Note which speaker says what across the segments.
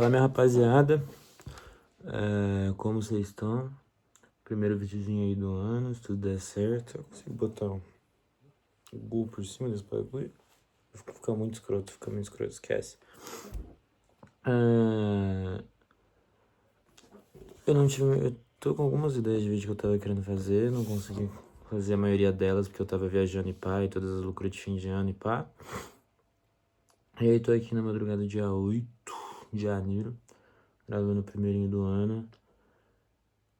Speaker 1: Fala, minha rapaziada, como vocês estão? Primeiro videozinho aí do ano, se tudo der certo. Eu consigo botar um gol por cima desse bagulho? Fica muito escroto, esquece. Eu tô com algumas ideias de vídeo que eu tava querendo fazer, não consegui fazer a maioria delas porque eu tava viajando e pá, e todas as loucuras de fim de ano e pá. E aí tô aqui na madrugada dia 8 de janeiro, gravando o primeirinho do ano.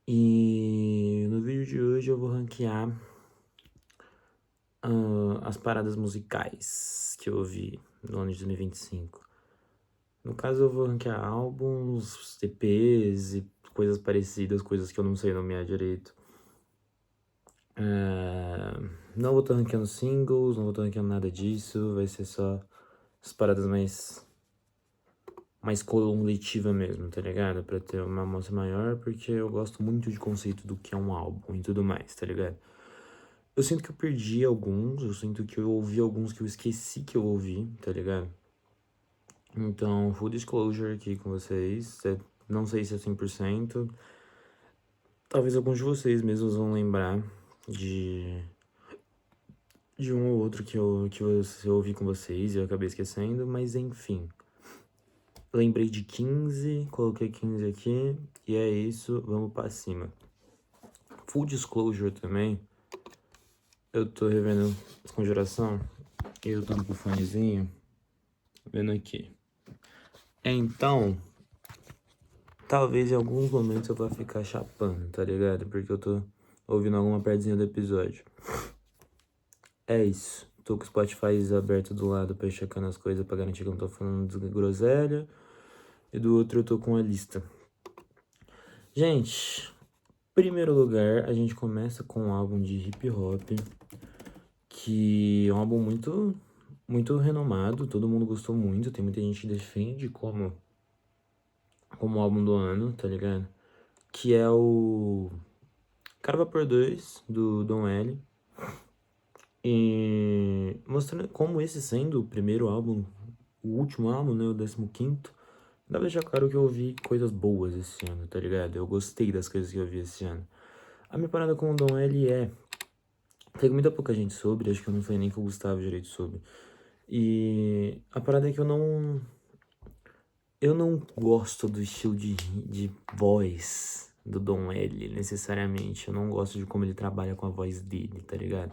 Speaker 1: E no vídeo de hoje eu vou ranquear as paradas musicais que eu ouvi no ano de 2025. No caso, eu vou ranquear álbuns, EPs e coisas parecidas, coisas que eu não sei nomear direito. Não vou estar ranqueando singles, não vou estar ranqueando nada disso, vai ser só as paradas mais coletiva mesmo, tá ligado? Pra ter uma amostra maior, porque eu gosto muito de conceito do que é um álbum e tudo mais, tá ligado? Eu sinto que eu perdi alguns, eu sinto que eu ouvi alguns que eu esqueci que eu ouvi, tá ligado? Então, full disclosure aqui com vocês, não sei se é 100%, talvez alguns de vocês mesmos vão lembrar de um ou outro que eu ouvi com vocês e eu acabei esquecendo, mas enfim. Lembrei de 15, coloquei 15 aqui, e é isso, vamos pra cima. Full disclosure também, eu tô revendo Conjuração, e eu tô com o fonezinho, vendo aqui. Então, talvez em alguns momentos eu vá ficar chapando, tá ligado? Porque eu tô ouvindo alguma partezinha do episódio. É isso. Tô com o Spotify aberto do lado pra ir checando as coisas pra garantir que eu não tô falando de groselha. E do outro eu tô com a lista. Gente, primeiro lugar, a gente começa com um álbum de hip hop, que é um álbum muito renomado, todo mundo gostou muito, tem muita gente que defende como álbum do ano, tá ligado? Que é o Carva por 2, do Dom L. E mostrando como esse sendo o primeiro álbum, o último álbum, né, o 15º, dá pra deixar claro que eu ouvi coisas boas esse ano, tá ligado? Eu gostei das coisas que eu vi esse ano. A minha parada com o Dom L tem muita pouca gente sobre, acho que eu não falei nem com o Gustavo direito sobre. E a parada é que eu não gosto do estilo de voz do Dom L, necessariamente. Eu não gosto de como ele trabalha com a voz dele, tá ligado?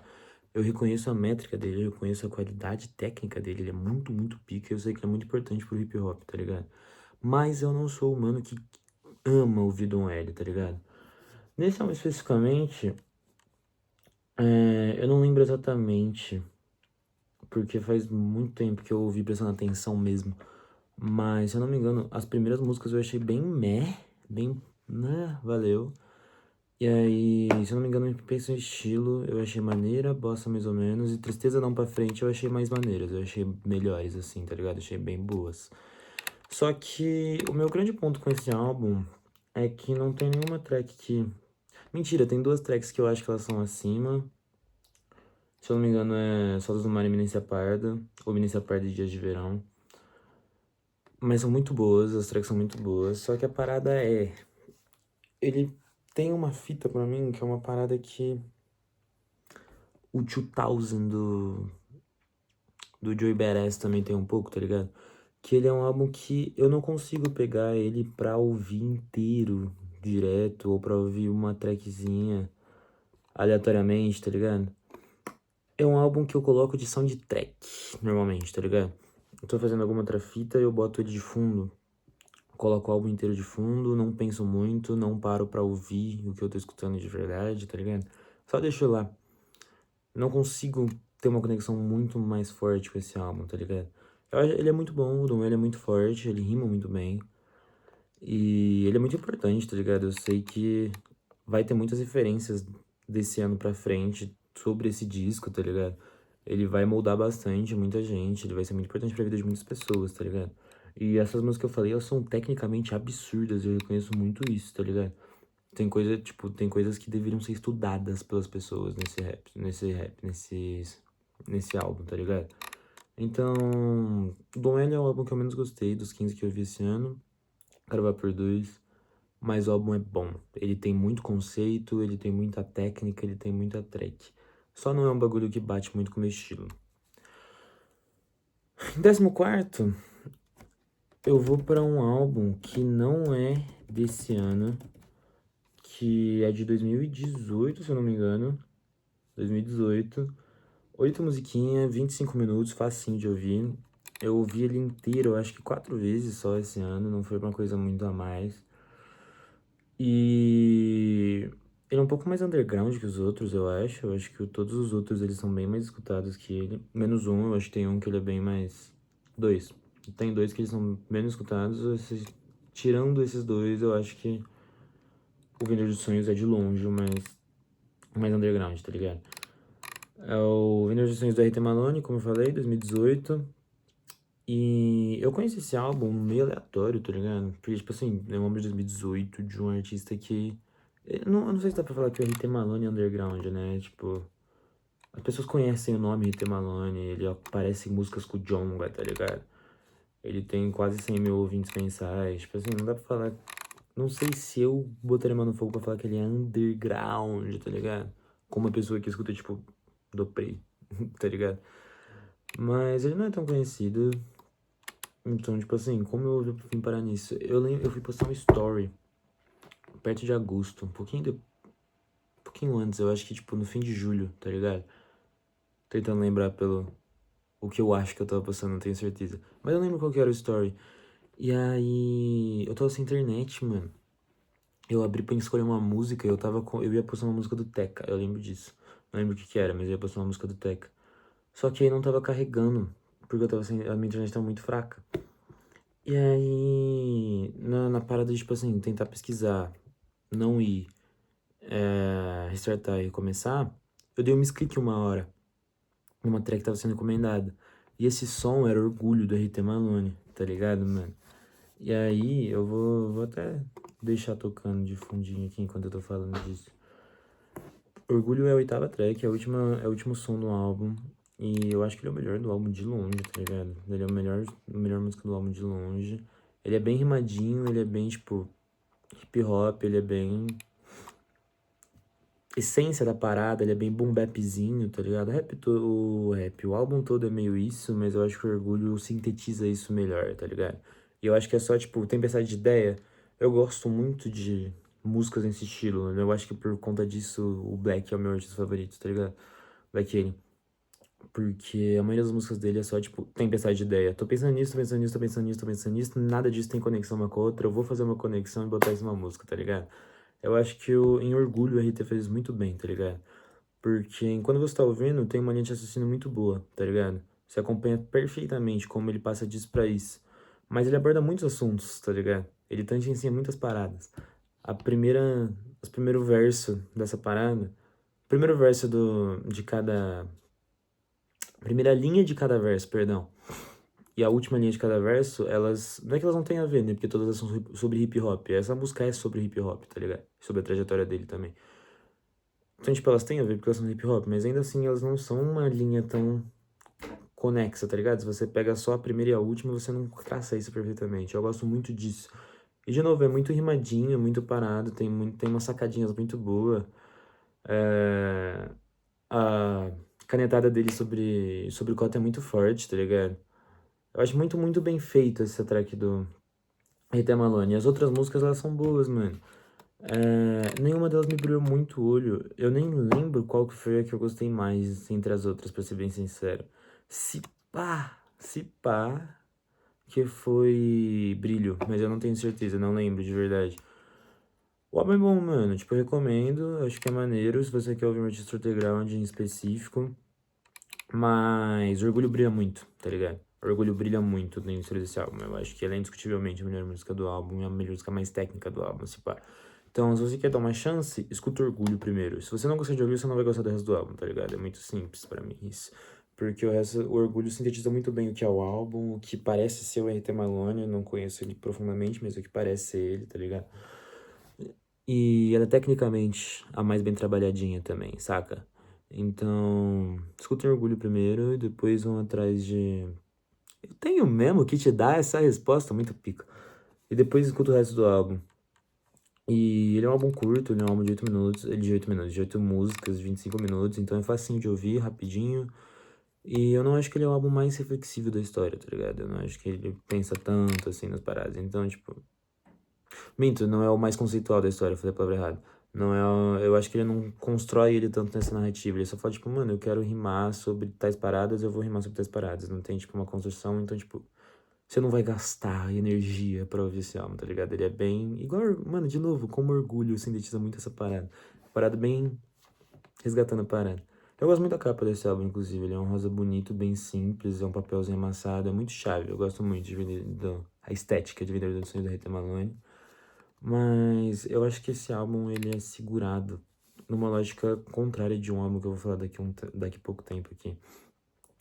Speaker 1: Eu reconheço a métrica dele, eu reconheço a qualidade técnica dele, ele é muito pica, eu sei que ele é muito importante pro hip hop, tá ligado? Mas eu não sou o mano que ama ouvir Dom L, tá ligado? Nesse álbum especificamente, eu não lembro exatamente, porque faz muito tempo que eu ouvi prestando atenção mesmo. Mas, se eu não me engano, as primeiras músicas eu achei bem bem, né, valeu. E aí, se eu não me engano, Pensa em Estilo, eu achei maneira, Bossa mais ou menos, e Tristeza Não Pra Frente eu achei mais maneiras, eu achei melhores, assim, tá ligado? Eu achei bem boas. Só que o meu grande ponto com esse álbum é que não tem nenhuma track que... Mentira, tem duas tracks que eu acho que elas são acima. Se eu não me engano, é Soltas do Mar e Milícia Parda, ou Milícia Parda e Dias de Verão. Mas são muito boas, as tracks são muito boas, só que a parada é... Ele tem uma fita pra mim que é uma parada que o 2000 do Joey Badass também tem um pouco, tá ligado? Que ele é um álbum que eu não consigo pegar ele pra ouvir inteiro, direto, ou pra ouvir uma trackzinha aleatoriamente, tá ligado? É um álbum que eu coloco de soundtrack, normalmente, tá ligado? Eu tô fazendo alguma outra fita e eu boto ele de fundo. Coloco o álbum inteiro de fundo, não penso muito, não paro pra ouvir o que eu tô escutando de verdade, tá ligado? Só deixo lá. Não consigo ter uma conexão muito mais forte com esse álbum, tá ligado? Ele é muito bom, o Dom ele é muito forte, ele rima muito bem. E ele é muito importante, tá ligado? Eu sei que vai ter muitas referências desse ano pra frente sobre esse disco, tá ligado? Ele vai moldar bastante muita gente, ele vai ser muito importante pra vida de muitas pessoas, tá ligado? E essas músicas que eu falei, elas são tecnicamente absurdas, eu reconheço muito isso, tá ligado? Tem coisas que deveriam ser estudadas pelas pessoas nesse álbum, tá ligado? Então, Dom L é o álbum que eu menos gostei dos 15 que eu vi esse ano. gravar por dois, mas o álbum é bom. Ele tem muito conceito, ele tem muita técnica, ele tem muita track. Só não é um bagulho que bate muito com o meu estilo. Em 14º, eu vou pra um álbum que não é desse ano, que é de 2018, se eu não me engano. 2018. 8 musiquinhas, 25 minutos, facinho de ouvir. Eu ouvi ele inteiro, eu acho que 4 vezes só esse ano, não foi uma coisa muito a mais. E ele é um pouco mais underground que os outros, eu acho. Eu acho que todos os outros eles são bem mais escutados que ele. Menos um, eu acho que tem um que ele é bem mais. Dois. Tem dois que eles são menos escutados. Tirando esses dois, eu acho que o Vender dos Sonhos é de longe o mais underground, tá ligado? É o Vender dos Sonhos do RT Malone, como eu falei, 2018. E eu conheci esse álbum meio aleatório, tá ligado? Porque, tipo assim, é um álbum de 2018 de um artista que. Eu não sei se dá pra falar que o RT Malone é underground, né? Tipo, as pessoas conhecem o nome RT Malone, ele aparece em músicas com o Djonga, tá ligado? Ele tem quase 100 mil ouvintes mensais. Tipo assim, não dá pra falar. Não sei se eu botaria mão no fogo pra falar que ele é underground, tá ligado? Como uma pessoa que escuta, tipo, do Prey, tá ligado? Mas ele não é tão conhecido. Então, tipo assim, como eu vim parar nisso? Eu fui postar um story perto de agosto, um pouquinho antes, eu acho que tipo no fim de julho, tá ligado? Tentando lembrar pelo o que eu acho que eu tava postando, não tenho certeza. Mas eu lembro qual que era o story. E aí, eu tava sem internet, mano. Eu abri pra escolher uma música, eu ia postar uma música do Teca, eu lembro disso. Não lembro o que que era, mas eu ia postar uma música do Teca. Só que aí não tava carregando, porque a minha internet tava muito fraca. E aí, na parada de, tipo assim, tentar pesquisar, não ir, restartar e começar, eu dei um misclick uma hora, numa track que tava sendo encomendada. E esse som era Orgulho do RT Malone, tá ligado, mano? E aí, eu vou até deixar tocando de fundinho aqui enquanto eu tô falando disso. Orgulho é a 8ª track, é o último som do álbum. E eu acho que ele é o melhor do álbum de longe, tá ligado? Ele é a melhor música do álbum de longe. Ele é bem rimadinho, ele é bem, tipo, hip hop, ele é bem essência da parada, ele é bem boom bapzinho, tá ligado? O álbum todo é meio isso, mas eu acho que o Orgulho sintetiza isso melhor, tá ligado? E eu acho que é só, tipo, tempestade de ideia. Eu gosto muito de músicas nesse estilo, né? Eu acho que por conta disso o Black é o meu artista favorito, tá ligado? Black Alien. Porque a maioria das músicas dele é só, tipo, tempestade de ideia. Tô pensando nisso, tô pensando nisso, tô pensando nisso, tô pensando nisso. Nada disso tem conexão uma com a outra. Eu vou fazer uma conexão e botar isso numa música, tá ligado? Eu acho que em Orgulho o RT fez muito bem, tá ligado? Porque quando você tá ouvindo, tem uma linha de raciocínio muito boa, tá ligado? Você acompanha perfeitamente como ele passa disso pra isso. Mas ele aborda muitos assuntos, tá ligado? Ele tangencia muitas paradas. A primeira, os primeiro verso dessa parada, primeiro verso de cada, primeira linha de cada verso, perdão, e a última linha de cada verso, elas, não é que elas não tenham a ver, né? Porque todas elas são sobre hip hop. Essa música é sobre hip hop, tá ligado? Sobre a trajetória dele também. Então, tipo, elas têm a ver porque elas são hip hop, mas ainda assim elas não são uma linha tão conexa, tá ligado? Se você pega só a primeira e a última, você não traça isso perfeitamente. Eu gosto muito disso. E, de novo, é muito rimadinho, é muito parado, tem umas sacadinhas muito boas. A canetada dele sobre o Cota é muito forte, tá ligado? Eu acho muito, muito bem feita essa track do RT Malone. E as outras músicas, elas são boas, mano. Nenhuma delas me brilhou muito o olho. Eu nem lembro qual que foi a que eu gostei mais entre as outras, pra ser bem sincero. Se pá, que foi Brilho, mas eu não tenho certeza, não lembro de verdade. O álbum é bom, mano, tipo, eu recomendo, acho que é maneiro se você quer ouvir um artista underground em específico. Mas Orgulho brilha muito, tá ligado? Orgulho brilha muito dentro desse álbum. Eu acho que ela é indiscutivelmente a melhor música do álbum e a melhor música mais técnica do álbum, se pá. Então, se você quer dar uma chance, escuta Orgulho primeiro. Se você não gostar de Orgulho, você não vai gostar do resto do álbum, tá ligado? É muito simples pra mim isso. Porque o Orgulho sintetiza muito bem o que é o álbum, o que parece ser o RT Malone. Eu não conheço ele profundamente, mas o que parece ser ele, tá ligado? E ela é tecnicamente a mais bem trabalhadinha também, saca? Então, escutem Orgulho primeiro e depois vão atrás de. Eu tenho mesmo que te dar essa resposta muito pica. E depois escuta o resto do álbum. E ele é um álbum curto, ele é um álbum de 8 minutos, de 8 músicas, 25 minutos, então é facinho de ouvir, rapidinho. E eu não acho que ele é o álbum mais reflexivo da história, tá ligado? Eu não acho que ele pensa tanto assim nas paradas. Então, tipo, minto, não é o mais conceitual da história, eu falei a palavra errada. Não é, eu acho que ele não constrói ele tanto nessa narrativa. Ele só fala, tipo, mano, eu quero rimar sobre tais paradas, eu vou rimar sobre tais paradas. Não tem, tipo, uma construção, então, tipo, você não vai gastar energia pra ouvir esse álbum, tá ligado? Ele é bem. Igual, mano, de novo, como orgulho sintetiza muito essa parada. Parada bem resgatando a parada. Eu gosto muito da capa desse álbum, inclusive. Ele é um rosa bonito, bem simples, é um papelzinho amassado, é muito chave. Eu gosto muito de a estética de Vendedor dos Sonhos da Rita Malone. Mas eu acho que esse álbum ele é segurado numa lógica contrária de um álbum que eu vou falar daqui a pouco tempo aqui.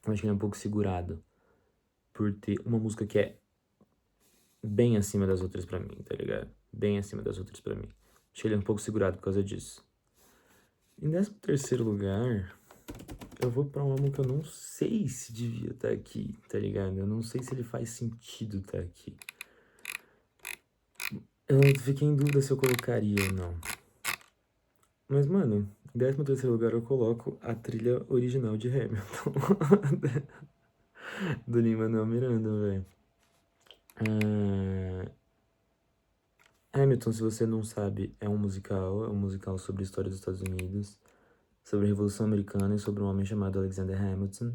Speaker 1: Eu acho que ele é um pouco segurado por ter uma música que é bem acima das outras pra mim, tá ligado? Bem acima das outras pra mim. Acho que ele é um pouco segurado por causa disso. Em 13º lugar, eu vou pra um álbum que eu não sei se devia estar aqui, tá ligado? Eu não sei se ele faz sentido estar aqui. Eu fiquei em dúvida se eu colocaria ou não. Mas, mano, em 13º lugar eu coloco a trilha original de Hamilton. Do Lin-Manuel Miranda, velho. Hamilton, se você não sabe, é um musical sobre a história dos Estados Unidos, sobre a Revolução Americana e sobre um homem chamado Alexander Hamilton.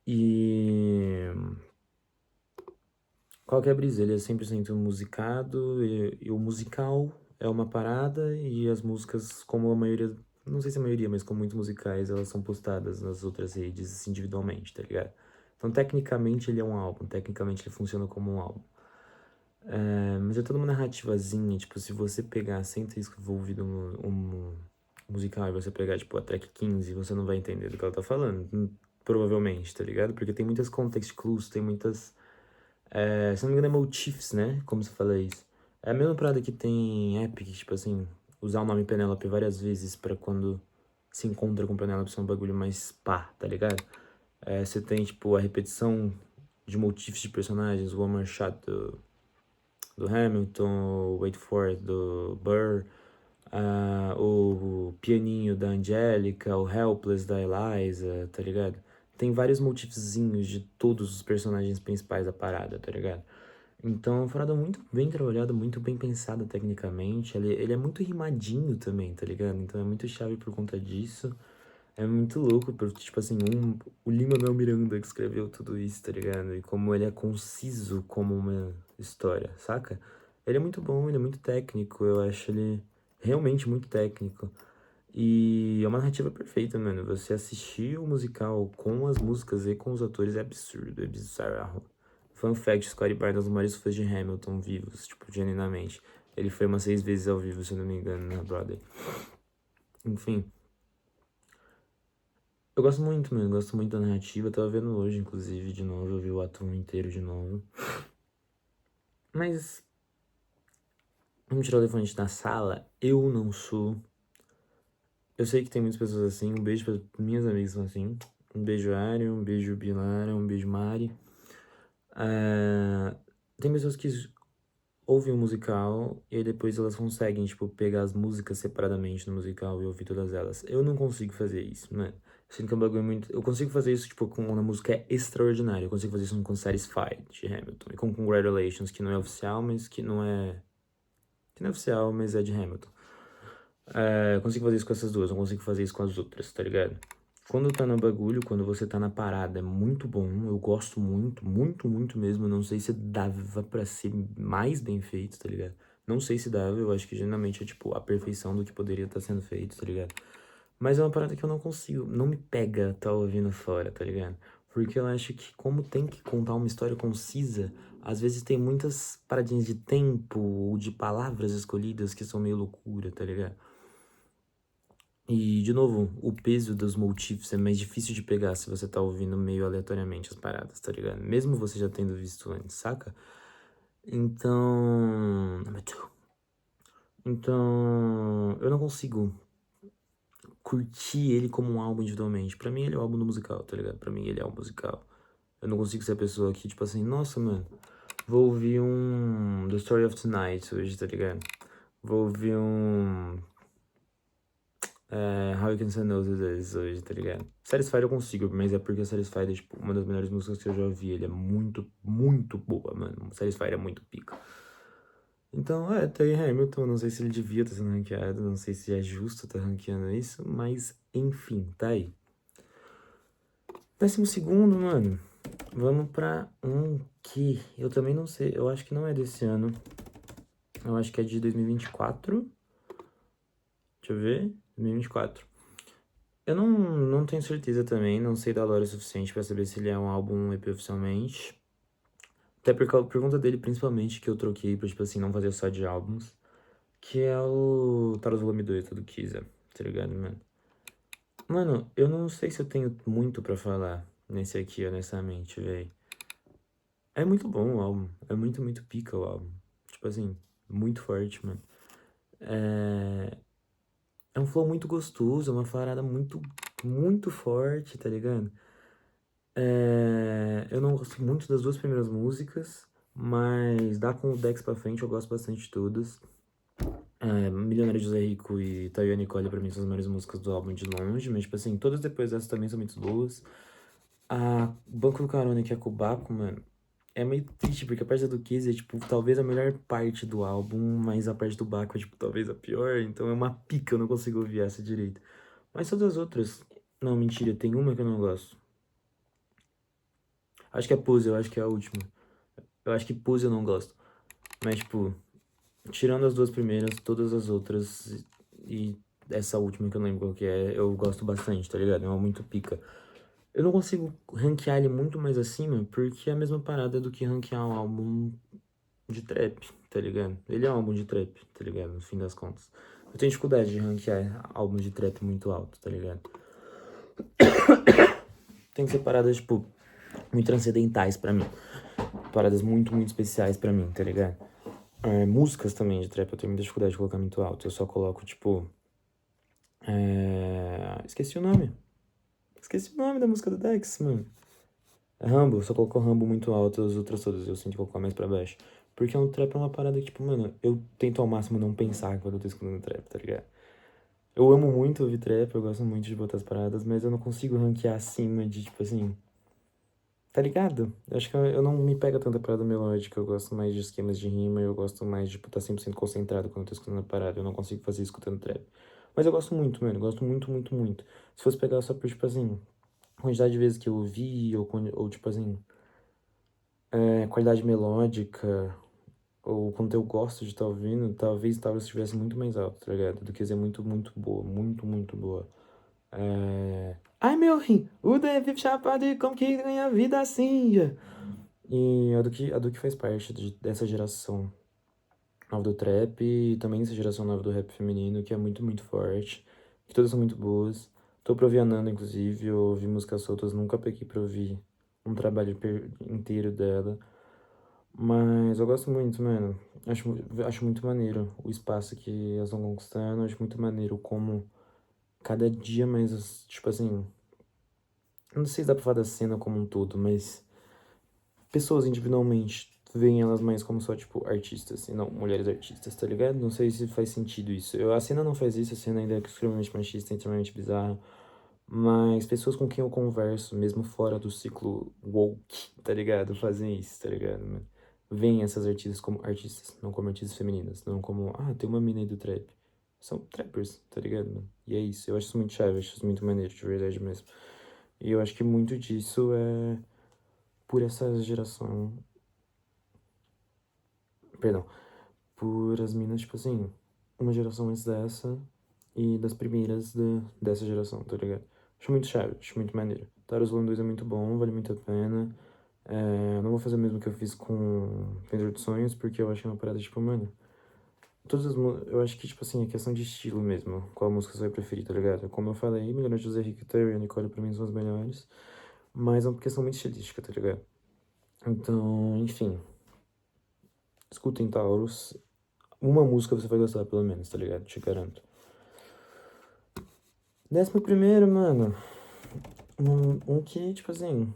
Speaker 1: E qual que é a brisa? Ele é 100% musicado e o musical é uma parada e as músicas, como a maioria, não sei se a maioria, mas como muitos musicais, elas são postadas nas outras redes individualmente, tá ligado? Então, tecnicamente, ele é um álbum, tecnicamente ele funciona como um álbum. Mas é toda uma narrativazinha, tipo, se você pegar sem ter envolvido um musical e você pegar, tipo, a track 15, você não vai entender do que ela tá falando, provavelmente, tá ligado? Porque tem muitas context clues, tem muitas, se não me engano é motifs, né? Como você fala isso. É a mesma parada que tem Epic, tipo assim, usar o nome Penelope várias vezes pra quando se encontra com Penelope ser um bagulho mais pá, tá ligado? Você tem, tipo, a repetição de motifs de personagens, o One More Shot do Hamilton, o Wait For It do Burr, o pianinho da Angélica, o Helpless da Eliza, tá ligado? Tem vários motivozinhos de todos os personagens principais da parada, tá ligado? Então, é uma parada muito bem trabalhada, muito bem pensada tecnicamente. Ele é muito rimadinho também, tá ligado? Então é muito chave por conta disso. É muito louco, porque, tipo assim, o Lin-Manuel Miranda que escreveu tudo isso, tá ligado? E como ele é conciso como uma história, saca? Ele é muito bom, ele é muito técnico, eu acho ele realmente muito técnico. E é uma narrativa perfeita, mano. Você assistir o musical com as músicas e com os atores é absurdo, é bizarro. Fun fact, Scotty Barnes é um dos maiores fãs de Hamilton vivos, tipo, genuinamente. Ele foi umas 6 vezes ao vivo, se eu não me engano, na Broadway. Enfim. Eu gosto muito, mano. Gosto muito da narrativa. Eu tava vendo hoje, inclusive, de novo. Eu vi o ato 1 inteiro de novo. Mas, vamos tirar o elefante da sala. Eu não sou. Eu sei que tem muitas pessoas assim. Um beijo para minhas amigas que são assim. Um beijo, Ari. Um beijo, Bilara. Um beijo, Mari. Tem pessoas que ouvem o musical e aí depois elas conseguem, tipo, pegar as músicas separadamente no musical e ouvir todas elas. Eu não consigo fazer isso, né? Sinto que é um bagulho muito. Eu consigo fazer isso, tipo, quando a música é extraordinária. Eu consigo fazer isso com Satisfied, de Hamilton. E com Congratulations, que não é oficial, mas que não é. Que não é oficial, mas é de Hamilton. Eu consigo fazer isso com essas duas, não consigo fazer isso com as outras, tá ligado? Quando tá no bagulho, quando você tá na parada, é muito bom. Eu gosto muito, muito, muito mesmo. Eu não sei se dava pra ser mais bem feito, tá ligado? Não sei se dava, eu acho que geralmente é tipo a perfeição do que poderia estar sendo feito, tá ligado? Mas é uma parada que eu não consigo, não me pega tá ouvindo fora, tá ligado? Porque eu acho que como tem que contar uma história concisa, às vezes tem muitas paradinhas de tempo ou de palavras escolhidas que são meio loucura, tá ligado? E, de novo, o peso dos motifs é mais difícil de pegar se você tá ouvindo meio aleatoriamente as paradas, tá ligado? Mesmo você já tendo visto antes, saca? Então. Number two. Então. Eu não consigo curtir ele como um álbum individualmente. Pra mim, ele é o álbum do musical, tá ligado? Pra mim, ele é o musical. Eu não consigo ser a pessoa que, tipo assim, nossa, mano, Vou ouvir um The Story of Tonight hoje, tá ligado? Vou ouvir um How You Can Say No to This hoje, tá ligado? Satisfied eu consigo, mas é porque Satisfied é, tipo, uma das melhores músicas que eu já ouvi. Ele é muito, muito boa, mano. Satisfied é muito pica. Então, tá aí Hamilton. Não sei se ele devia estar sendo ranqueado, não sei se é justo estar ranqueando isso, mas enfim, tá aí. 12º, mano. Vamos pra um que eu também não sei, eu acho que não é desse ano. Eu acho que é de 2024. Deixa eu ver. 2024. Eu não tenho certeza também, não sei da lore o suficiente pra saber se ele é um álbum, um EP oficialmente. Até por conta dele, principalmente, que eu troquei pra, tipo assim, não fazer só de álbuns. Que é o Taros Volume 2 do Kiza, tá ligado, mano? Mano, eu não sei se eu tenho muito pra falar nesse aqui, honestamente, velho. É muito bom o álbum. É muito, muito pica o álbum. Tipo assim, muito forte, mano. É um flow muito gostoso, é uma parada muito, muito forte, tá ligado? Eu não gosto muito das duas primeiras músicas, mas dá com o Dex pra frente eu gosto bastante de todas. Milionário José Rico e Tayo Nicole pra mim são as melhores músicas do álbum de longe, mas tipo assim, todas depois dessas também são muito boas. A Banco do Carona, que é Kubaco, mano, é meio triste, porque a parte do Kiss é, tipo, talvez a melhor parte do álbum, mas a parte do Baco é, tipo, talvez a pior, então é uma pica, eu não consigo ouvir essa direito. Mas todas as outras... Não, mentira, tem uma que eu não gosto. Acho que é Pose, eu acho que é a última. Eu acho que Pose eu não gosto. Mas, tipo, tirando as duas primeiras, todas as outras e essa última que eu não lembro qual que é, eu gosto bastante, tá ligado? É uma muito pica. Eu não consigo ranquear ele muito mais acima, porque é a mesma parada do que ranquear um álbum de trap, tá ligado? Ele é um álbum de trap, tá ligado? No fim das contas. Eu tenho dificuldade de ranquear álbuns de trap muito alto, tá ligado? Tem que ser paradas, tipo, muito transcendentais pra mim. Paradas muito, muito especiais pra mim, tá ligado? Músicas também de trap eu tenho muita dificuldade de colocar muito alto. Eu só coloco, tipo. Esqueci o nome. Esqueci o nome da música do Dex, mano. É Rambo, eu só coloco Rambo muito alto, as outras todas eu sinto colocar mais pra baixo. Porque um trap é uma parada que, tipo, mano, eu tento ao máximo não pensar quando eu tô escutando trap, tá ligado? Eu amo muito ouvir trap, eu gosto muito de botar as paradas, mas eu não consigo ranquear acima de, tipo assim. Tá ligado? Eu acho que eu não me pega tanta parada melódica, eu gosto mais de esquemas de rima, eu gosto mais de, tipo, estar 100% concentrado quando eu tô escutando a parada, eu não consigo fazer isso escutando trap. Mas eu gosto muito, mano, eu gosto muito, muito, muito. Se fosse pegar só por, tipo assim, quantidade de vezes que eu ouvi, ou tipo assim, qualidade melódica, ou quanto eu gosto de estar ouvindo, talvez estivesse muito mais alto, tá ligado? Do que ser muito, muito boa, muito, muito boa. Ai, meu rim, o David chapado e como que ganha vida assim, já. E a Duque faz parte dessa geração nova do trap e também essa geração nova do rap feminino, que é muito, muito forte, que todas são muito boas. Tô pra ouvir a Nanda, inclusive, eu ouvi músicas soltas, nunca peguei pra ouvir um trabalho inteiro dela. Mas eu gosto muito, mano. Acho muito maneiro o espaço que elas vão conquistando, acho muito maneiro como cada dia mais, tipo assim, não sei se dá pra falar da cena como um todo, mas pessoas individualmente veem elas mais como só, tipo, artistas e não mulheres artistas, tá ligado? Não sei se faz sentido isso. A cena não faz isso, a cena ainda é extremamente machista, extremamente bizarra. Mas pessoas com quem eu converso, mesmo fora do ciclo woke, tá ligado? Fazem isso, tá ligado, mano? Veem essas artistas como artistas, não como artistas femininas. Não como, tem uma mina aí do trap. São trappers, tá ligado, mano? E é isso. Eu acho isso muito chave, eu acho isso muito maneiro, de verdade mesmo. E eu acho que muito disso é por essa geração. Perdão. Por as minas, tipo assim, uma geração antes dessa e das primeiras dessa geração, tá ligado? Acho muito chave, acho muito maneiro. Taros Volume 2 é muito bom, vale muito a pena. Não vou fazer o mesmo que eu fiz com Vendedor de Sonhos, porque eu acho que é uma parada, tipo, mano. Eu acho que, tipo assim, é questão de estilo mesmo. Qual música você vai preferir, tá ligado? Como eu falei, Milionário de José Rico e a Nicole pra mim são as melhores. Mas é uma questão muito estilística, tá ligado? Então, enfim. Escutem Taurus. Uma música você vai gostar, pelo menos, tá ligado? Te garanto. 11º, mano. Um que, tipo assim.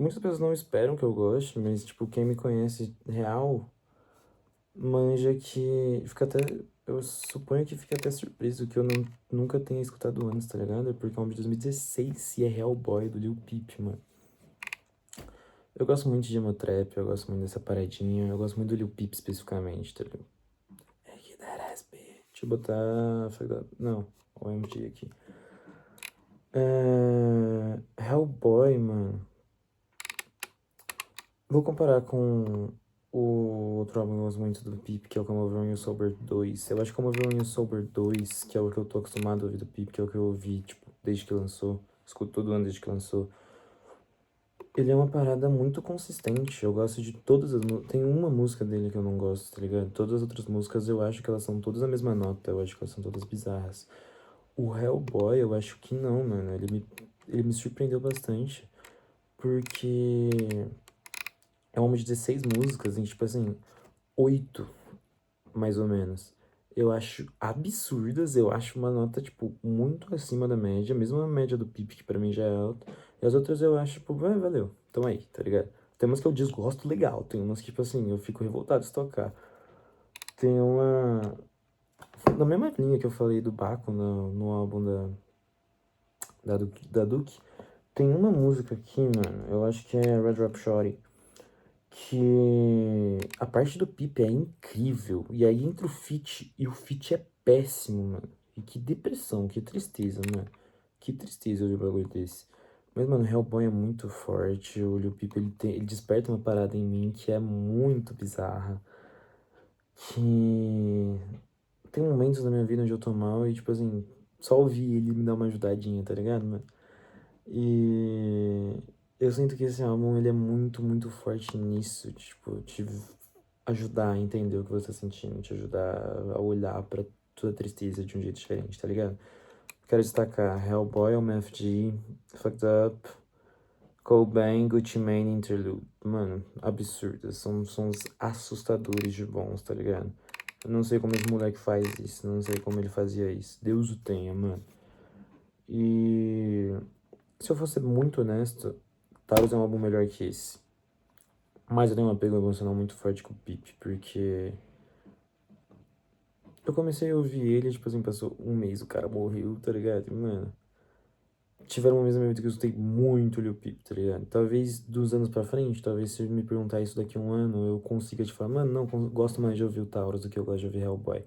Speaker 1: muitas pessoas não esperam que eu goste, mas, tipo, quem me conhece real manja que fica até. Eu suponho que fica até surpreso que eu nunca tenha escutado antes, tá ligado? Porque é um de 2016 e é Hellboy do Lil Peep, mano. Eu gosto muito de emo trap, eu gosto muito dessa paradinha, eu gosto muito do Lil Peep especificamente, tá ligado? É que that ass, bitch. Deixa eu botar. Não, o MG aqui. Hellboy, mano. Vou comparar com o outro álbum que eu gosto muito do Peep, que é o Come Over When You're Sober 2. Eu acho que Come Over When You're Sober 2, que é o que eu tô acostumado a ouvir do Peep, que é o que eu ouvi, tipo, desde que lançou. Escuto todo ano desde que lançou. Ele é uma parada muito consistente. Eu gosto de todas as músicas. Tem uma música dele que eu não gosto, tá ligado? Todas as outras músicas eu acho que elas são todas a mesma nota. Eu acho que elas são todas bizarras. O Hellboy, eu acho que não, mano. Ele me surpreendeu bastante. Porque é uma de 16 músicas, em tipo assim, 8 mais ou menos. Eu acho absurdas, eu acho uma nota, tipo, muito acima da média, mesmo a média do Pip, que pra mim já é alta. E as outras eu acho, tipo, valeu, tamo aí, tá ligado? Tem umas que eu desgosto legal, tem umas que, tipo assim, eu fico revoltado de tocar. Tem uma. Na mesma linha que eu falei do Baco no álbum da Duke, tem uma música aqui, mano, eu acho que é Red Rap Shorty, que a parte do Pipe é incrível. E aí entra o feat e o feat é péssimo, mano. E que depressão, que tristeza, mano. Que tristeza ouvir um bagulho desse. Mas, mano, o Hellboy é muito forte. O Lil Peep, ele desperta uma parada em mim que é muito bizarra. Que tem momentos na minha vida onde eu tô mal e, tipo assim, só ouvir ele me dá uma ajudadinha, tá ligado, mano? E eu sinto que esse álbum, ele é muito, muito forte nisso, tipo, te ajudar a entender o que você tá sentindo, te ajudar a olhar pra tua tristeza de um jeito diferente, tá ligado? Quero destacar Hellboy, MFG, Fucked Up, Cobain, Gucci Mane, Interlude. Mano, absurdas, são sons assustadores de bons, tá ligado? Eu não sei como esse moleque faz isso, não sei como ele fazia isso. Deus o tenha, mano. E se eu fosse muito honesto, Taurus é um álbum melhor que esse. Mas eu tenho um apego emocional muito forte com o Peep, porque eu comecei a ouvir ele, tipo assim, passou um mês, o cara morreu, tá ligado? E, mano, tiveram momentos na minha vida que eu escutei muito Lil Peep, tá ligado? Talvez dos anos pra frente, talvez se me perguntar isso daqui a um ano, eu consiga te falar, mano, não, gosto mais de ouvir o Taurus do que eu gosto de ouvir Hellboy.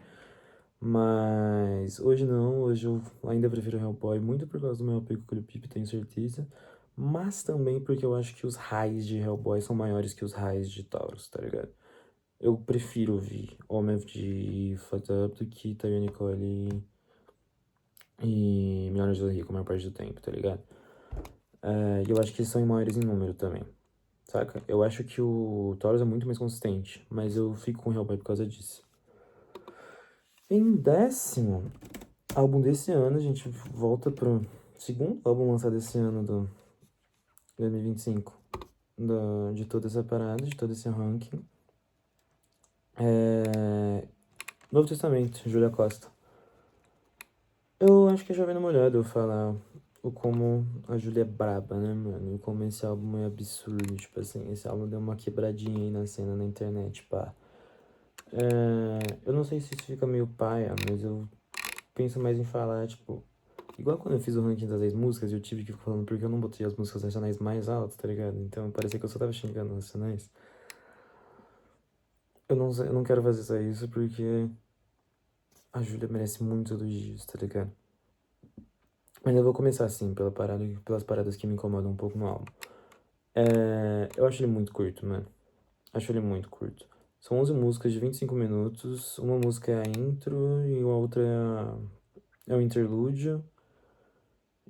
Speaker 1: Mas hoje não, hoje eu ainda prefiro Hellboy, muito por causa do meu apego com o Lil Peep, tenho certeza. Mas também porque eu acho que os highs de Hellboy são maiores que os highs de Taurus, tá ligado? Eu prefiro ouvir OMFG Fucked Up do que Taya Nicole e Milionários do Rico a maior parte do tempo, tá ligado? E eu acho que eles são maiores em número também, saca? Eu acho que o Taurus é muito mais consistente, mas eu fico com o Hellboy por causa disso. Em décimo, álbum desse ano, a gente volta pro segundo álbum lançado esse ano do 2025, de toda essa parada, de todo esse ranking. Novo Testamento, Júlia Costa. Eu acho que é Chovendo Molhado eu falar o como a Júlia é braba, né, mano? E como esse álbum é absurdo, tipo assim, esse álbum deu uma quebradinha aí na cena, na internet, pá. Eu não sei se isso fica meio paia, mas eu penso mais em falar, tipo... Igual quando eu fiz o ranking das 10 músicas, eu tive que ficar falando porque eu não botei as músicas nacionais mais altas, tá ligado? Então parecia que eu só tava xingando os nacionais. Eu não quero fazer só isso porque a Júlia merece muitos elogios, tá ligado? Mas eu vou começar assim, pelas paradas que me incomodam um pouco no álbum. Eu acho ele muito curto, mano. Acho ele muito curto. São 11 músicas de 25 minutos. Uma música é a intro e a outra é o interlúdio.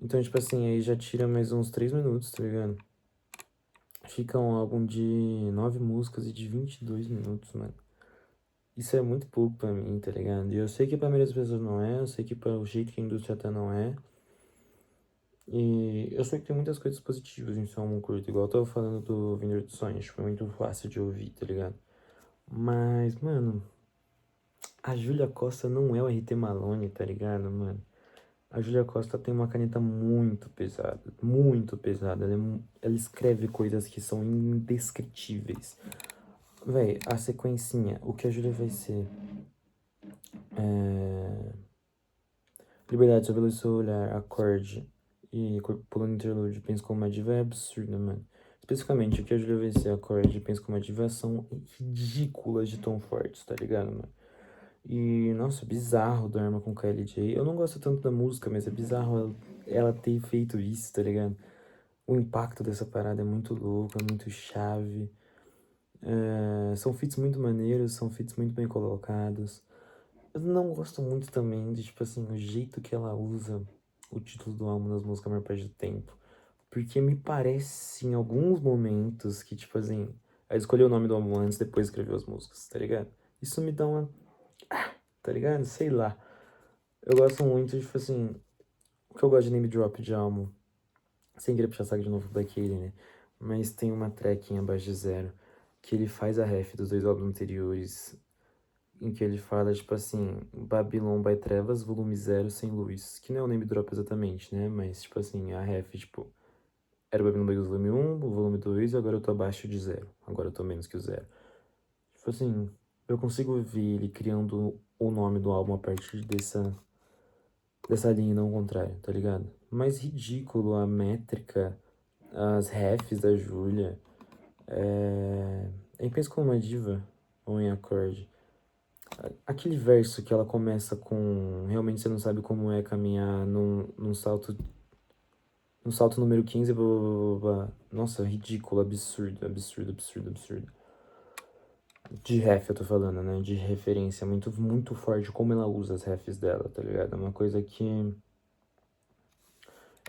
Speaker 1: Então, tipo assim, aí já tira mais uns 3 minutos, tá ligado? Fica um álbum de 9 músicas e de 22 minutos, mano. Isso é muito pouco pra mim, tá ligado? E eu sei que pra maioria das pessoas não é, eu sei que para o jeito que a indústria tá não é. E eu sei que tem muitas coisas positivas em ser um álbum curto, igual eu tava falando do Vingador dos Sonhos, foi muito fácil de ouvir, tá ligado? Mas, mano, a Júlia Costa não é o RT Malone, tá ligado, mano? A Júlia Costa tem uma caneta muito pesada, muito pesada. Ela escreve coisas que são indescritíveis. Véi, a sequencinha, o que a Júlia vai ser? Liberdade sobre o seu olhar, acorde e pulando interlúdio, penso como uma diva é absurdo, mano. Especificamente, o que a Júlia vai ser, acorde e penso como uma diva são ridículas de tão fortes, tá ligado, mano? E, nossa, bizarro do Arma com KLJ. Eu não gosto tanto da música, mas é bizarro ela ter feito isso, tá ligado? O impacto dessa parada é muito louco, é muito chave. São feats muito maneiros, são feats muito bem colocados. Eu não gosto muito também de, tipo assim, o jeito que ela usa o título do álbum nas músicas a maior parte do tempo. Porque me parece, em alguns momentos, que, tipo assim, ela escolheu o nome do álbum antes, depois escreveu as músicas, tá ligado? Isso me dá uma. Tá ligado? Sei lá. Eu gosto muito, tipo assim. O que eu gosto de name drop de álbum, sem querer puxar saco de novo daquele, né? Mas tem uma track em Abaixo de Zero, que ele faz a ref dos dois álbuns anteriores, em que ele fala, tipo assim, Babylon by Trevas, volume 0, sem luz. Que não é o name drop exatamente, né? Mas, tipo assim, a ref, tipo, era o Babylon by volume 1, o volume 2, e agora eu tô abaixo de 0. Agora eu tô menos que o 0. Tipo assim, eu consigo ver ele criando o nome do álbum a partir dessa linha, não o contrário, tá ligado? Mas ridículo a métrica, as refs da Júlia. Em Penso como uma diva, ou em acorde. Aquele verso que ela começa com realmente você não sabe como é caminhar num salto. No salto número 15, blá, blá, blá, blá. Nossa, ridículo, absurdo, absurdo, absurdo, absurdo. De ref eu tô falando, né? De referência, muito, muito forte como ela usa as refs dela, tá ligado? É uma coisa que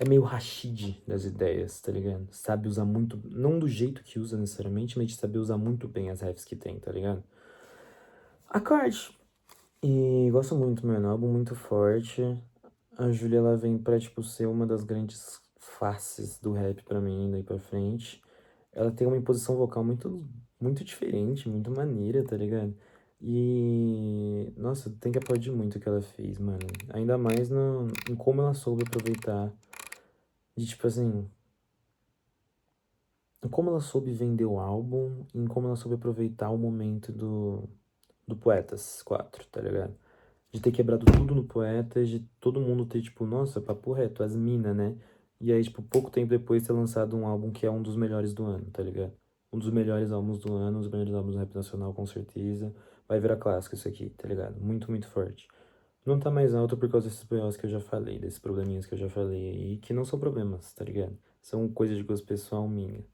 Speaker 1: é meio Rashid das ideias, tá ligado? Sabe usar muito, não do jeito que usa necessariamente, mas de saber usar muito bem as refs que tem, tá ligado? Acorde. E gosto muito, mano, é um álbum muito forte. A Júlia, ela vem pra, tipo, ser uma das grandes faces do rap pra mim, daí pra frente. Ela tem uma imposição vocal muito, muito diferente, muito maneira, tá ligado? E, nossa, tem que aplaudir muito o que ela fez, mano. Ainda mais em como ela soube aproveitar. De, tipo assim, em como ela soube vender o álbum, em como ela soube aproveitar o momento do Poetas 4, tá ligado? De ter quebrado tudo no Poetas, de todo mundo ter, tipo, nossa, papo reto, as mina, né? E aí, tipo, pouco tempo depois ter lançado um álbum que é um dos melhores do ano, tá ligado? Um dos melhores álbuns do ano, um dos melhores álbuns do rap nacional, com certeza. Vai virar clássico isso aqui, tá ligado? Muito, muito forte. Não tá mais alto por causa desses problemas que eu já falei, desses probleminhas que eu já falei aí, que não são problemas, tá ligado? São coisas de gosto pessoal minha.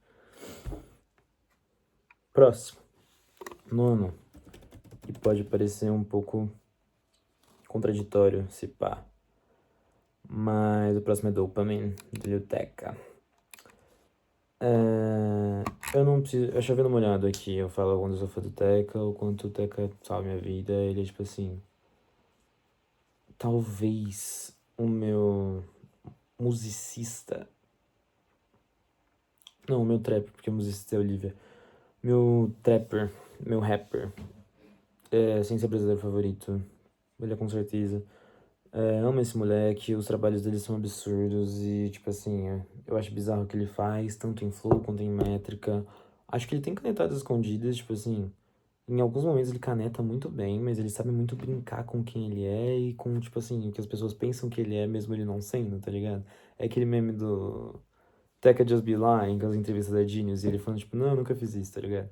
Speaker 1: Próximo. Nono. E pode parecer um pouco contraditório, se pá. Mas o próximo é Dopamine, do Lil Tecca. Eu não preciso. Eu chovendo molhado aqui, eu falo quando eu sou fã do Tecca, o quanto o Tecca salva minha vida. Ele é tipo assim. Talvez o meu musicista. Não, o meu trapper, porque o musicista é Olivia. Meu trapper, meu rapper. Sem ser brasileiro favorito. Ele é com certeza. Amo esse moleque, os trabalhos dele são absurdos e, tipo assim, eu acho bizarro o que ele faz, tanto em flow quanto em métrica. Acho que ele tem canetadas escondidas, tipo assim, em alguns momentos ele caneta muito bem, mas ele sabe muito brincar com quem ele é e com, tipo assim, o que as pessoas pensam que ele é, mesmo ele não sendo, tá ligado? É aquele meme do Teca Just Be Lying, aquelas entrevistas da Genius, e ele falando, tipo, não, eu nunca fiz isso, tá ligado?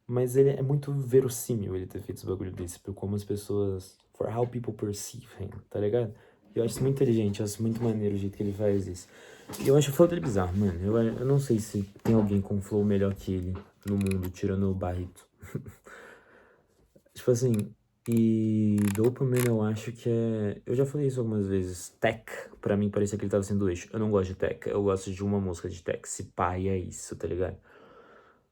Speaker 1: Mas ele é muito verossímil ele ter feito esse bagulho desse, por como as pessoas. For how people perceive him, tá ligado? Eu acho isso muito inteligente, eu acho muito maneiro o jeito que ele faz isso. E eu acho o flow dele bizarro, mano. Eu não sei se tem alguém com flow melhor que ele no mundo, tirando o Barreto. Tipo assim, e Dopamine eu acho que é. Eu já falei isso algumas vezes. Tech, pra mim parecia que ele tava sendo eixo. Eu não gosto de Tech, eu gosto de uma música de Tech. Se pá, e é isso, tá ligado?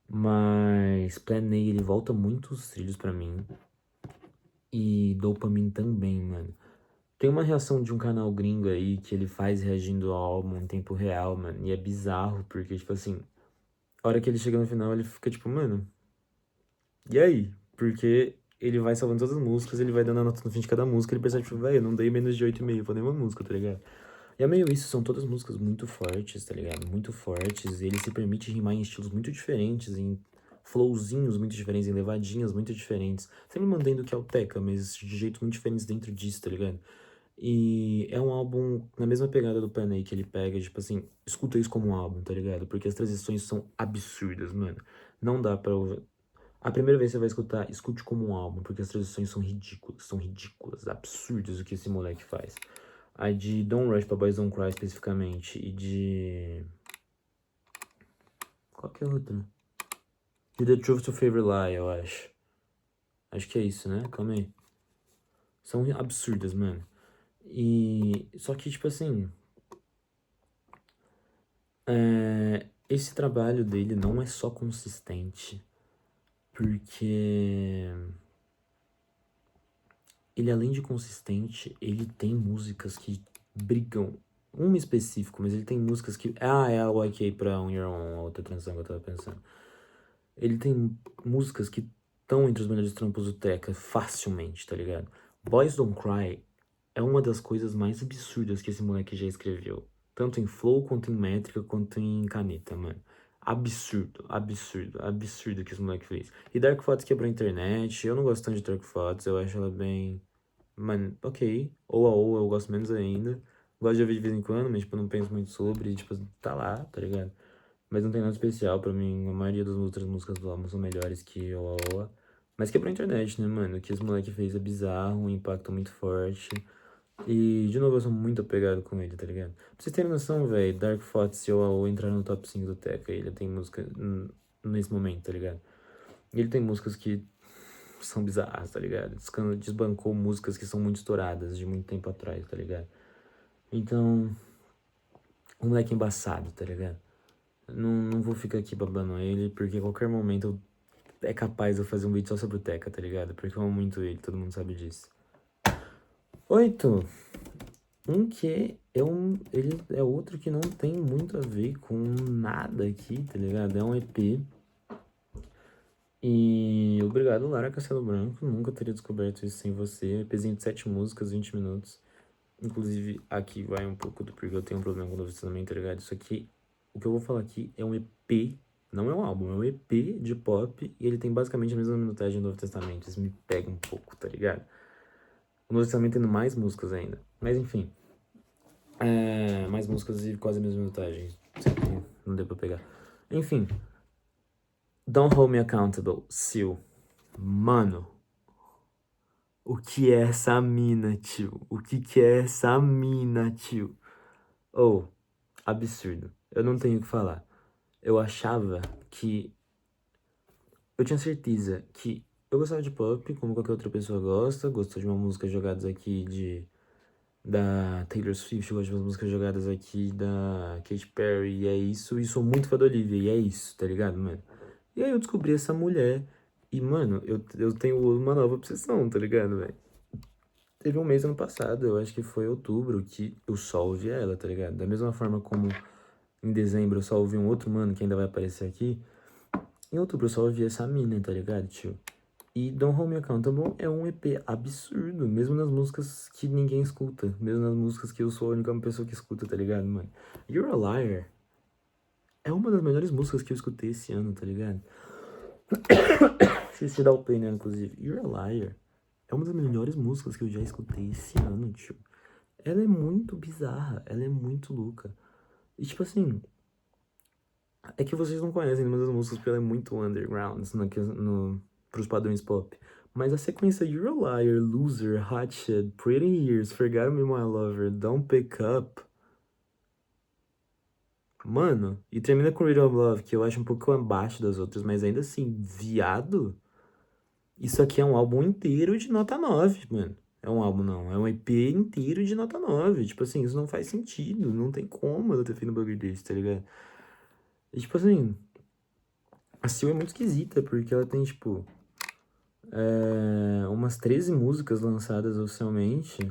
Speaker 1: Mas Plan A, ele volta muito os trilhos pra mim. E Dopamine também, mano. Tem uma reação de um canal gringo aí que ele faz reagindo ao álbum em tempo real, mano. E é bizarro, porque, tipo assim, a hora que ele chega no final, ele fica tipo, mano, e aí? Porque ele vai salvando todas as músicas, ele vai dando a nota no fim de cada música, ele percebe, tipo, velho, eu não dei menos de 8,5 pra nenhuma música, tá ligado? E é meio isso, são todas músicas muito fortes, tá ligado? Muito fortes, e ele se permite rimar em estilos muito diferentes, em flowzinhos muito diferentes, em levadinhas muito diferentes. Sempre mantendo o que é o Teca, mas de jeitos muito diferentes dentro disso, tá ligado? E é um álbum na mesma pegada do Panay que ele pega, tipo assim, escuta isso como um álbum, tá ligado? Porque as transições são absurdas, mano. Não dá pra ouvir. A primeira vez que você vai escutar, escute como um álbum, porque as transições são ridículas, absurdas o que esse moleque faz. A de Don't Rush pra Boys Don't Cry especificamente, e de. Qual que é a outra? De The Truth to Favor Lie, eu acho. Acho que é isso, né? Calma aí. São absurdas, mano. E. Só que, tipo assim. Esse trabalho dele não é só consistente, porque ele, além de consistente, ele tem músicas que brigam. Uma específico, mas ele tem músicas que. Ah, é a YK pra On Your Own, a outra transição que eu tava pensando. Ele tem músicas que estão entre os melhores trampos do Teca facilmente, tá ligado? Boys Don't Cry é uma das coisas mais absurdas que esse moleque já escreveu. Tanto em flow, quanto em métrica, quanto em caneta, mano. Absurdo, absurdo, absurdo que esse moleque fez. E Dark Thoughts quebrou a internet. Eu não gosto tanto de Dark Thoughts, eu acho ela bem. Mano, ok. Ou eu gosto menos ainda. Gosto de ouvir de vez em quando, mas tipo, não penso muito sobre. Tipo, tá lá, tá ligado? Mas não tem nada especial pra mim. A maioria das outras músicas do álbum são melhores que Oa. Mas quebrou a internet, né, mano? O que esse moleque fez é bizarro, um impacto muito forte. E, de novo, eu sou muito apegado com ele, tá ligado? Pra vocês terem noção, velho, Dark Thoughts e Oa entraram no top 5 do Teca. Ele tem música nesse momento, tá ligado? E ele tem músicas que são bizarras, tá ligado? Desbancou músicas que são muito estouradas de muito tempo atrás, tá ligado? Então, um moleque embaçado, tá ligado? Não vou ficar aqui babando ele, porque a qualquer momento é capaz de eu fazer um vídeo só sobre o Teca, tá ligado? Porque eu amo muito ele, todo mundo sabe disso. 8. Um que ele é outro que não tem muito a ver com nada aqui, tá ligado? É um EP. E obrigado, Lara Castelo Branco. Nunca teria descoberto isso sem você. EPzinho de 7 músicas, 20 minutos. Inclusive, aqui vai um pouco do porque eu tenho um problema com o Novo Testamento, tá ligado? Isso aqui, o que eu vou falar aqui é um EP, não é um álbum, é um EP de pop e ele tem basicamente a mesma minutagem do Novo Testamento. Isso me pega um pouco, tá ligado? O Novo Testamento tendo mais músicas ainda. Mas enfim. Mais músicas e quase a mesma minutagem. Isso aqui não deu pra pegar. Enfim. Don't Hold Me Accountable, Seal. Mano. O que é essa mina, tio? O que é essa mina, tio? Oh, absurdo. Eu não tenho o que falar. Eu achava que. Eu tinha certeza que eu gostava de pop, como qualquer outra pessoa gosta. Gostou de uma música jogadas aqui da Taylor Swift, eu gosto de umas músicas jogadas aqui da Katy Perry, e é isso. E sou muito fã da Olivia, e é isso, tá ligado, mano? E aí eu descobri essa mulher, e, mano, eu tenho uma nova obsessão, tá ligado, velho? Teve um mês ano passado, eu acho que foi outubro, que eu só ouvi ela, tá ligado? Da mesma forma como em dezembro eu só ouvi um outro mano que ainda vai aparecer aqui. Em outubro eu só ouvi essa mina, tá ligado, tio? E Don't Hold Me Accountable é um EP absurdo, mesmo nas músicas que ninguém escuta. Mesmo nas músicas que eu sou a única pessoa que escuta, tá ligado, mano? You're a Liar é uma das melhores músicas que eu escutei esse ano, tá ligado? Esqueci de dar o play, né, inclusive. You're a Liar é uma das melhores músicas que eu já escutei esse ano, tio. Ela é muito bizarra, ela é muito louca. E tipo assim, é que vocês não conhecem nenhuma das músicas porque ela é muito underground pros padrões pop. Mas a sequência You're a Liar, Loser, Hot Shit, Pretty Years, Forgot Me My Lover, Don't Pick Up. Mano, e termina com Rhythm of Love, que eu acho um pouco abaixo das outras, mas ainda assim, viado, isso aqui é um álbum inteiro de nota 9, mano. É um álbum, não. É um EP inteiro de nota 9. Tipo assim, isso não faz sentido. Não tem como ela ter feito um bagulho desse, tá ligado? E tipo assim, a Seal é muito esquisita, porque ela tem, tipo, umas 13 músicas lançadas oficialmente.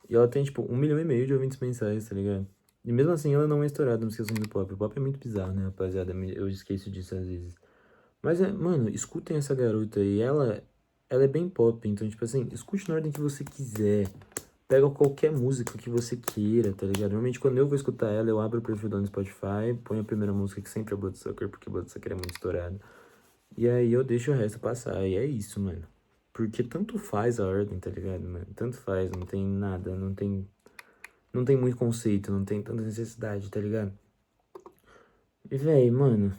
Speaker 1: E ela tem, tipo, 1,5 milhão de ouvintes mensais, tá ligado? E mesmo assim, ela não é estourada nas questões do pop. O pop é muito bizarro, né, rapaziada? Eu esqueço disso às vezes. Mas, mano, escutem essa garota aí. Ela ela é bem pop, então, tipo assim, escute na ordem que você quiser. Pega qualquer música que você queira, tá ligado? Normalmente, quando eu vou escutar ela, eu abro o perfil dela no Spotify, ponho a primeira música, que sempre é Bloodsucker, porque Bloodsucker é muito estourado. E aí eu deixo o resto passar, e é isso, mano. Porque tanto faz a ordem, tá ligado, mano? Tanto faz, não tem nada, não tem muito conceito, não tem tanta necessidade, tá ligado? E, véi, mano,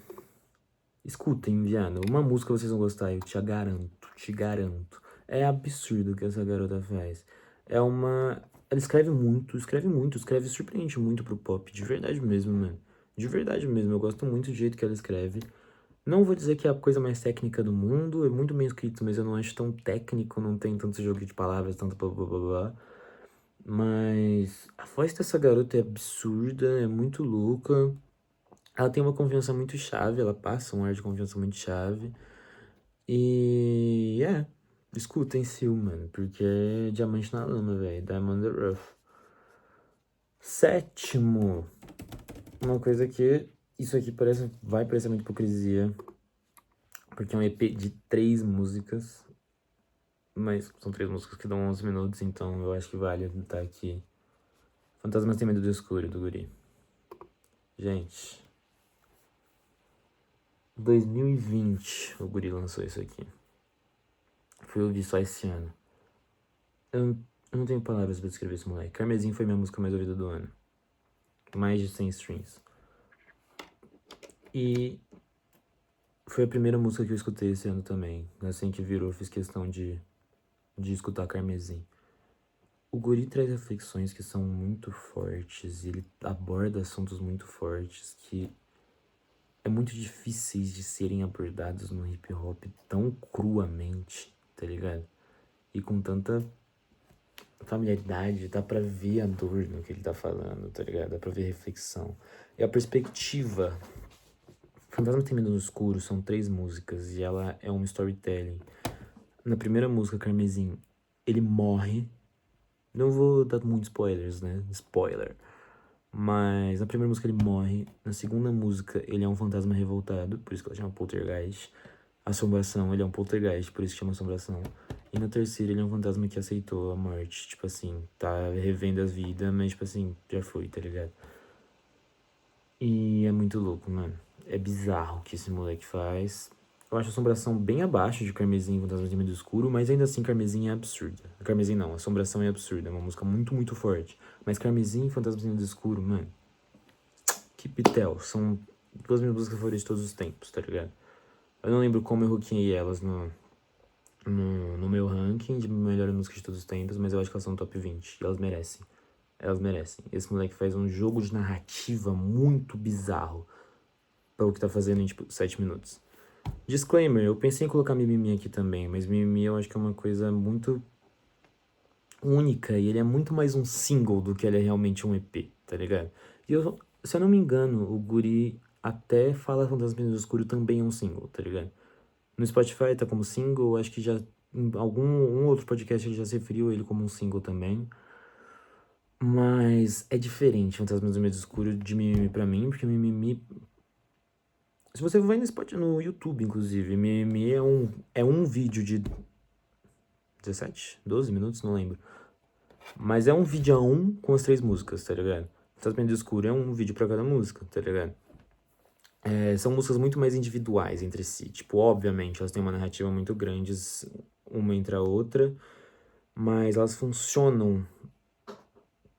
Speaker 1: escutem, viado. Uma música vocês vão gostar, eu te garanto, te garanto. É absurdo o que essa garota faz. É uma. Ela escreve muito, escreve surpreende muito pro pop, de verdade mesmo, mano. De verdade mesmo, eu gosto muito do jeito que ela escreve. Não vou dizer que é a coisa mais técnica do mundo, é muito bem escrito, mas eu não acho tão técnico, não tem tanto jogo de palavras, tanto blá blá blá blá. Mas a voz dessa garota é absurda, é muito louca. Ela tem uma confiança muito chave, ela passa um ar de confiança muito chave. E escutem Seal, mano, porque é diamante na lama, velho. Diamond in the Rough. Sétimo, uma coisa que isso aqui vai parecer uma hipocrisia, porque é um EP de 3 músicas, mas são 3 músicas que dão 11 minutos, então eu acho que vale estar aqui. Fantasmas Tem Medo do Escuro, do Guri. Gente, 2020 o Guri lançou isso aqui. Fui ouvir só esse ano. Eu não tenho palavras pra descrever esse moleque. Carmesim foi minha música mais ouvida do ano. Mais de 100 streams. E foi a primeira música que eu escutei esse ano também. Assim que virou, fiz questão de escutar Carmesim. O Guri traz reflexões que são muito fortes. Ele aborda assuntos muito fortes que é muito difíceis de serem abordados no hip hop tão cruamente, tá ligado? E com tanta familiaridade, dá pra ver a dor no que ele tá falando, tá ligado? Dá pra ver reflexão. E a perspectiva. Fantasma Tem Medo no Escuro são 3 músicas e ela é um storytelling. Na primeira música, Carmesim, ele morre. Não vou dar muitos spoilers, né? Spoiler. Mas na primeira música ele morre. Na segunda música, ele é um fantasma revoltado, por isso que ela chama Poltergeist. Assombração, ele é um poltergeist, por isso que chama Assombração. E na terceira, ele é um fantasma que aceitou a morte. Tipo assim, tá revendo a vida, mas tipo assim, já foi, tá ligado? E é muito louco, mano. É bizarro o que esse moleque faz. Eu acho a Assombração bem abaixo de Carmesim e Fantasma de Medo Escuro, mas ainda assim Carmesim é absurda. Carmesim não, Assombração é absurda, é uma música muito, muito forte. Mas Carmesim e Fantasma de Medo Escuro, mano, que pitel. São 2 minhas músicas favoritas de todos os tempos, tá ligado? Eu não lembro como eu ranqueei elas no meu ranking de melhor música de todos os tempos, mas eu acho que elas são top 20 e elas merecem. Elas merecem. Esse moleque faz um jogo de narrativa muito bizarro para o que tá fazendo em, tipo, 7 minutos. Disclaimer, eu pensei em colocar Mimimi aqui também, mas Mimimi eu acho que é uma coisa muito única e ele é muito mais um single do que ele é realmente um EP, tá ligado? E eu, se eu não me engano, o Guri até Fala Fantasma do Escuro também é um single, tá ligado? No Spotify tá como single, acho que já em um outro podcast ele já se referiu a ele como um single também. Mas é diferente Fantasmas do Medo Escuro de Mimimi pra mim, porque Mimimi. Se você vai no YouTube, inclusive, Mimimi é um vídeo de 17, 12 minutos, não lembro. Mas é um vídeo com as 3 músicas, tá ligado? Fantasmas do Medo Escuro é um vídeo pra cada música, tá ligado? São músicas muito mais individuais entre si. Tipo, obviamente, elas têm uma narrativa muito grande, uma entre a outra, mas elas funcionam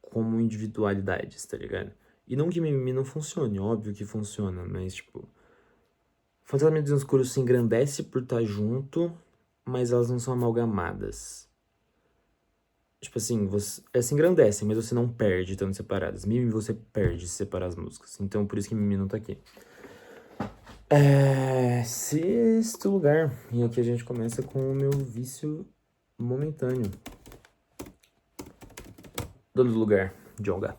Speaker 1: como individualidades, tá ligado? E não que Mimimi não funcione, óbvio que funciona, mas tipo. Fantasma do Escuro se engrandece por estar junto, mas elas não são amalgamadas. Tipo assim, elas se engrandecem, mas você não perde estando separadas. Mimimi você perde se separar as músicas. Então por isso que Mimimi não tá aqui. Sexto lugar. E aqui a gente começa com o meu vício momentâneo. Dono do lugar, Djonga.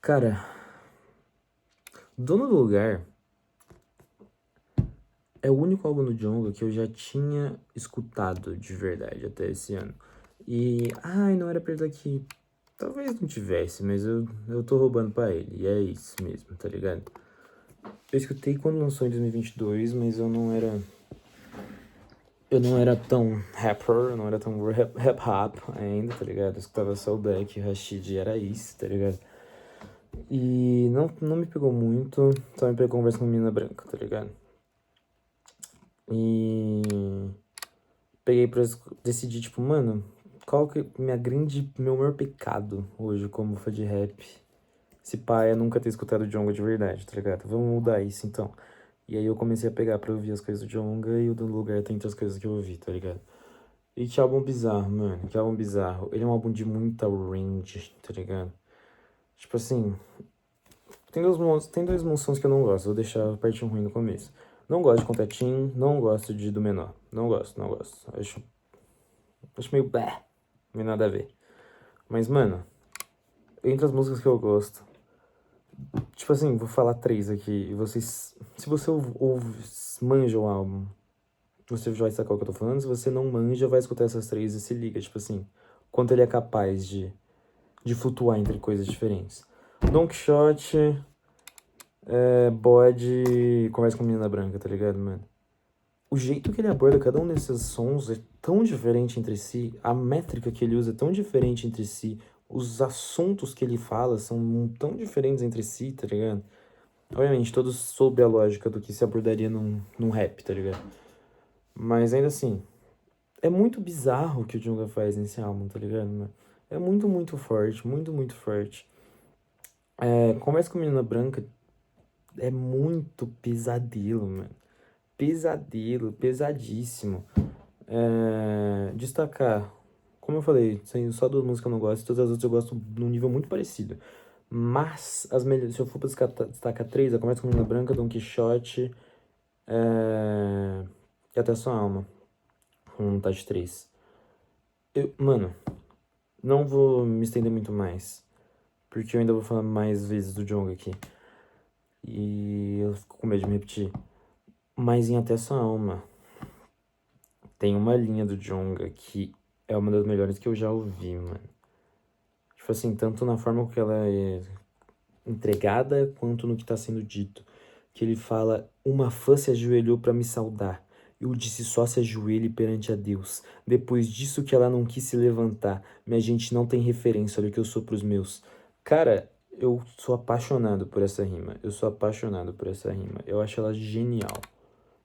Speaker 1: Cara, Dono do Lugar é o único álbum do Djonga que eu já tinha escutado de verdade até esse ano. E, não era pra ele estar aqui. Talvez não tivesse, mas eu tô roubando pra ele. E é isso mesmo, tá ligado? Eu escutei quando lançou em 2022, mas eu não era eu não era tão rapper, eu não era tão rap hop ainda, tá ligado? Eu escutava só o Beck, o Rashid, era isso, tá ligado? E não me pegou muito, só me pegou conversa com menina branca, tá ligado? E peguei pra decidir, tipo, mano, qual que é meu maior pecado hoje como fã de rap? Se pá, é nunca ter escutado o Djonga de verdade, tá ligado? Vamos mudar isso, então. E aí eu comecei a pegar pra ouvir as coisas do Djonga e o do Lugar tá entre as coisas que eu ouvi, tá ligado? E que álbum bizarro, mano, que álbum bizarro. Ele é um álbum de muita range, tá ligado? Tipo assim, tem dois sons que eu não gosto, vou deixar a parte ruim no começo. Não gosto de Contatinho, não gosto de Do Menor. Não gosto. Acho meio blé, meio nada a ver. Mas, mano, entre as músicas que eu gosto, tipo assim, vou falar três aqui. E vocês. Se você manja o álbum, você já vai sacar o que eu tô falando. Se você não manja, vai escutar essas três e se liga. Tipo assim, quanto ele é capaz de flutuar entre coisas diferentes. Don Quixote, Bode, Conversa com a Menina Branca, tá ligado, mano? O jeito que ele aborda cada um desses sons é tão diferente entre si, a métrica que ele usa é tão diferente entre si, os assuntos que ele fala são tão diferentes entre si, tá ligado? Obviamente, todos sob a lógica do que se abordaria num rap, tá ligado? Mas ainda assim, é muito bizarro o que o Djonga faz nesse álbum, tá ligado, mano? É muito, muito forte, muito, muito forte. Conversa com a Menina Branca é muito pesadelo, mano. Pesadelo, pesadíssimo. Destacar, como eu falei, tem só duas músicas que eu não gosto, todas as outras eu gosto num nível muito parecido. Mas as melhores, se eu for pra destacar três, a Conversa com a Menina Branca, Don Quixote, e Até Sua Alma, com Tati 3. Mano, não vou me estender muito mais, porque eu ainda vou falar mais vezes do Djonga aqui. E eu fico com medo de me repetir. Mas em Até Sua Alma, tem uma linha do Djonga que é uma das melhores que eu já ouvi, mano. Tipo assim, tanto na forma que ela é entregada, quanto no que tá sendo dito. Que ele fala: uma fã se ajoelhou para me saudar. Eu disse só se ajoelhe perante a Deus. Depois disso que ela não quis se levantar. Minha gente não tem referência, olha o que eu sou pros meus. Cara, eu sou apaixonado por essa rima. Eu sou apaixonado por essa rima. Eu acho ela genial.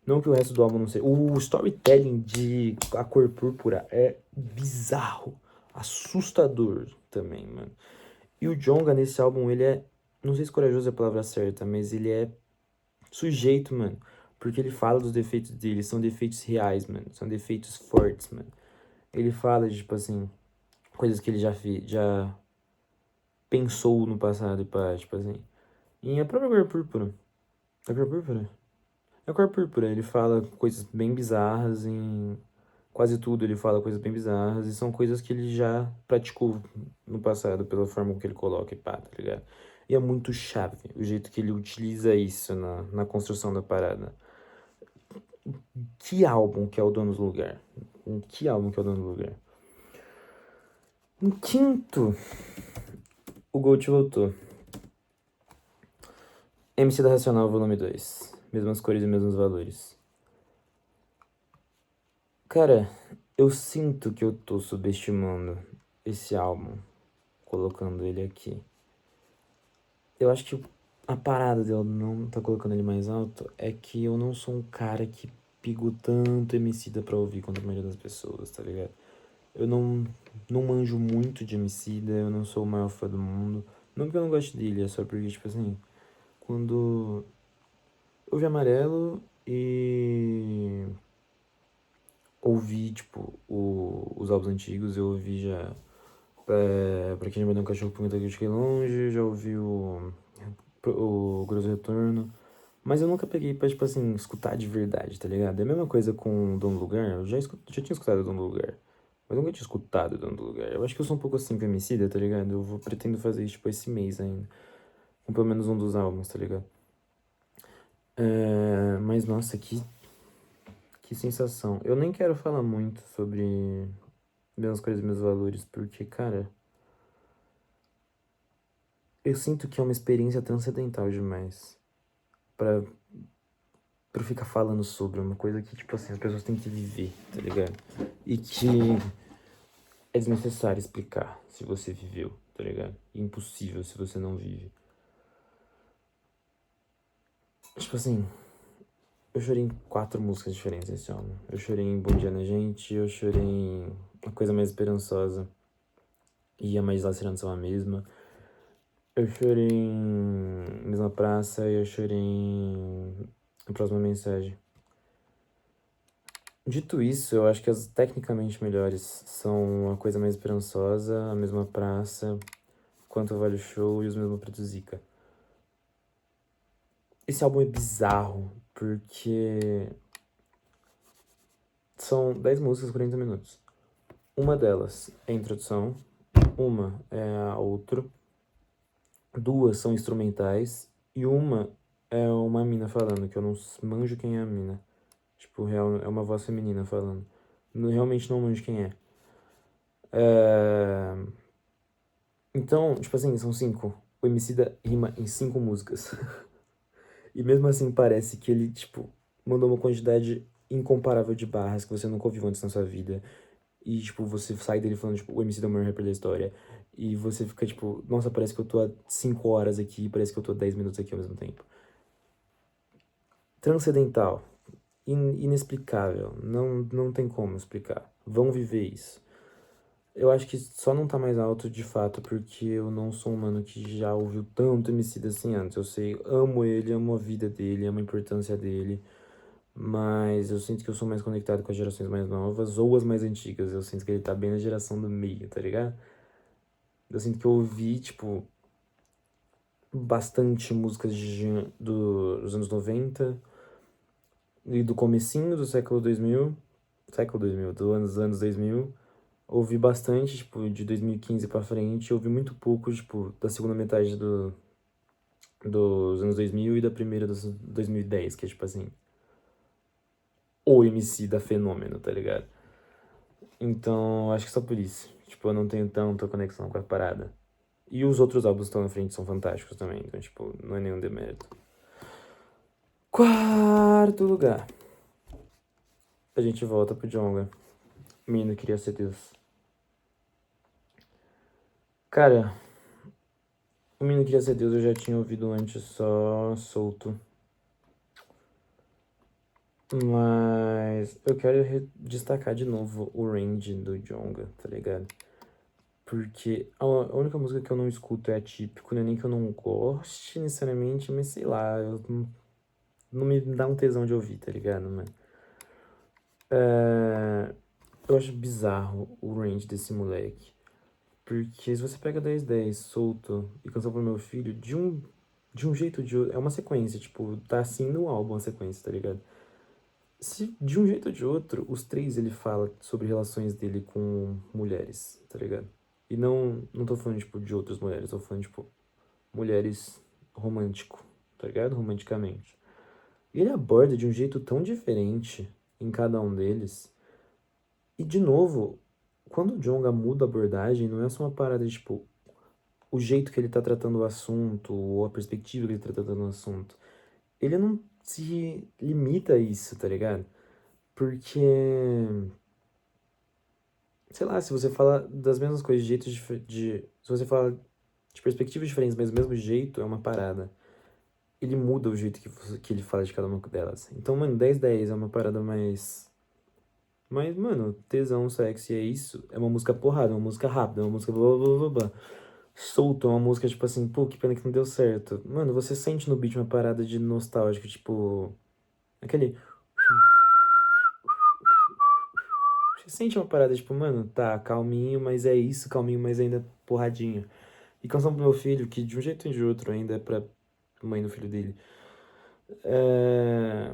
Speaker 1: Não que o resto do álbum não seja. O storytelling de A Cor Púrpura é bizarro. Assustador também, mano. E o Djonga nesse álbum, ele é. Não sei se corajoso é a palavra certa, mas ele é sujeito, mano. Porque ele fala dos defeitos dele, são defeitos reais, mano. São defeitos fortes, mano. Ele fala de, tipo assim, coisas que ele já pensou no passado e pá, tipo assim. E a própria Cor Púrpura. A Cor Púrpura? A Cor Púrpura, ele fala coisas bem bizarras em quase tudo, ele fala coisas bem bizarras e são coisas que ele já praticou no passado pela forma que ele coloca e pá, tá ligado? E é muito chave o jeito que ele utiliza isso na construção da parada. Que álbum que é o Dono do Lugar? Que álbum que é o Dono do Lugar? Em quinto, o Gold voltou. MC da Racional, volume 2. Mesmas cores e mesmos valores. Cara, eu sinto que eu tô subestimando esse álbum, colocando ele aqui. Eu acho que a parada de eu não tá colocando ele mais alto é que eu não sou um cara que pigo tanto Emicida pra ouvir quanto a maioria das pessoas, tá ligado? Eu não manjo muito de Emicida, eu não sou o maior fã do mundo. Não porque eu não gosto dele, é só porque, tipo assim, quando eu vi Amarelo e ouvi, tipo, os álbuns antigos, eu ouvi já Pra Quem Já Vendeu um Cachorro por Muita Que Eu Fiquei Longe, já ouvi o Grosso Retorno. Mas eu nunca peguei pra, tipo assim, escutar de verdade, tá ligado? É a mesma coisa com o Dono do Lugar. Eu já tinha escutado o Dono do Lugar. Mas eu nunca tinha escutado o Dono do Lugar. Eu acho que eu sou um pouco assim com Emicida, tá ligado? Pretendo fazer isso, tipo, esse mês ainda. Com pelo menos um dos álbuns, tá ligado? Mas, nossa, que sensação. Eu nem quero falar muito sobre Menos Coisas e Meus Valores, porque, cara, eu sinto que é uma experiência transcendental demais pra pra ficar falando sobre. É uma coisa que, tipo assim, as pessoas têm que viver, tá ligado? E que é desnecessário explicar se você viveu, tá ligado? Impossível se você não vive. Tipo assim, eu chorei em 4 músicas diferentes esse álbum. Eu chorei em Bom Dia na Gente, eu chorei em A Coisa Mais Esperançosa e A Mais Lacerando São a Mesma. Eu chorei em Mesma Praça e eu chorei em A Próxima Mensagem. Dito isso, eu acho que as tecnicamente melhores são A Coisa Mais Esperançosa, A Mesma Praça, Quanto Vale o Show e Os Mesmos Preto Zica. Esse álbum é bizarro, porque são 10 músicas, 40 minutos. Uma delas é a introdução, uma é a outro, 2 são instrumentais e uma é uma mina falando, que eu não manjo quem é a mina. Tipo, real, é uma voz feminina falando. Realmente não manjo quem é. Então, tipo assim, são 5. O Emicida rima em 5 músicas. E mesmo assim parece que ele, tipo, mandou uma quantidade incomparável de barras que você nunca ouviu antes na sua vida. E, tipo, você sai dele falando, tipo, o Emicida é o maior rapper da história. E você fica, tipo, nossa, parece que eu tô há 5 horas aqui, parece que eu tô há 10 minutos aqui ao mesmo tempo. Transcendental. Inexplicável. Não tem como explicar. Vão viver isso. Eu acho que só não tá mais alto de fato porque eu não sou um mano que já ouviu tanto Emicida assim antes. Eu sei, amo ele, amo a vida dele, amo a importância dele, mas eu sinto que eu sou mais conectado com as gerações mais novas ou as mais antigas. Eu sinto que ele tá bem na geração do meio, tá ligado? Eu sinto que eu ouvi, tipo, bastante músicas dos anos 90 e do comecinho do século 2000, dos anos 2000. Ouvi bastante, tipo, de 2015 pra frente. Ouvi muito pouco, tipo, da segunda metade dos anos 2000 e da primeira dos 2010, que é, tipo assim, o MC da fenômeno, tá ligado? Então, acho que só por isso. Tipo, eu não tenho tanta conexão com a parada. E os outros álbuns que estão na frente são fantásticos também, então, tipo, não é nenhum demérito. Quarto lugar. A gente volta pro Djonga. Menino queria ser Deus. Cara, o Menino Queria Ser Deus eu já tinha ouvido antes só solto. Mas eu quero destacar de novo o range do Djonga, tá ligado? Porque a única música que eu não escuto é Atípico, não é nem que eu não goste necessariamente, mas sei lá, não me dá um tesão de ouvir, tá ligado, mano? Eu acho bizarro o range desse moleque. Porque se você pega 10 solto e Canção pro Meu Filho, de um jeito de outro, é uma sequência, tipo, tá assim no álbum a sequência, tá ligado? Se de um jeito ou de outro, os três ele fala sobre relações dele com mulheres, tá ligado? E não tô falando, tipo, de outras mulheres, tô falando, tipo, mulheres romântico, tá ligado? Romanticamente. E ele aborda de um jeito tão diferente em cada um deles. E, de novo, quando o Djonga muda a abordagem, não é só uma parada de, tipo, o jeito que ele tá tratando o assunto, ou a perspectiva que ele tá tratando o assunto. Ele não se limita a isso, tá ligado? Porque, sei lá, se você fala das mesmas coisas, de jeitos se você fala de perspectivas diferentes, mas do mesmo jeito, é uma parada. Ele muda o jeito que ele fala de cada uma delas. Então, mano, 10/10 é uma parada mais. Mas, mano, tesão, sexy, é isso. É uma música porrada, é uma música rápida, é uma música blá blá blá blá. Solto, é uma música tipo assim, pô, que pena que não deu certo. Mano, você sente no beat uma parada de nostálgico, tipo. Aquele. Você sente uma parada, tipo, mano, tá, calminho, mas é isso, calminho, mas ainda porradinho. E Canção pro Meu Filho, que de um jeito ou de outro ainda é pra mãe do filho dele. É...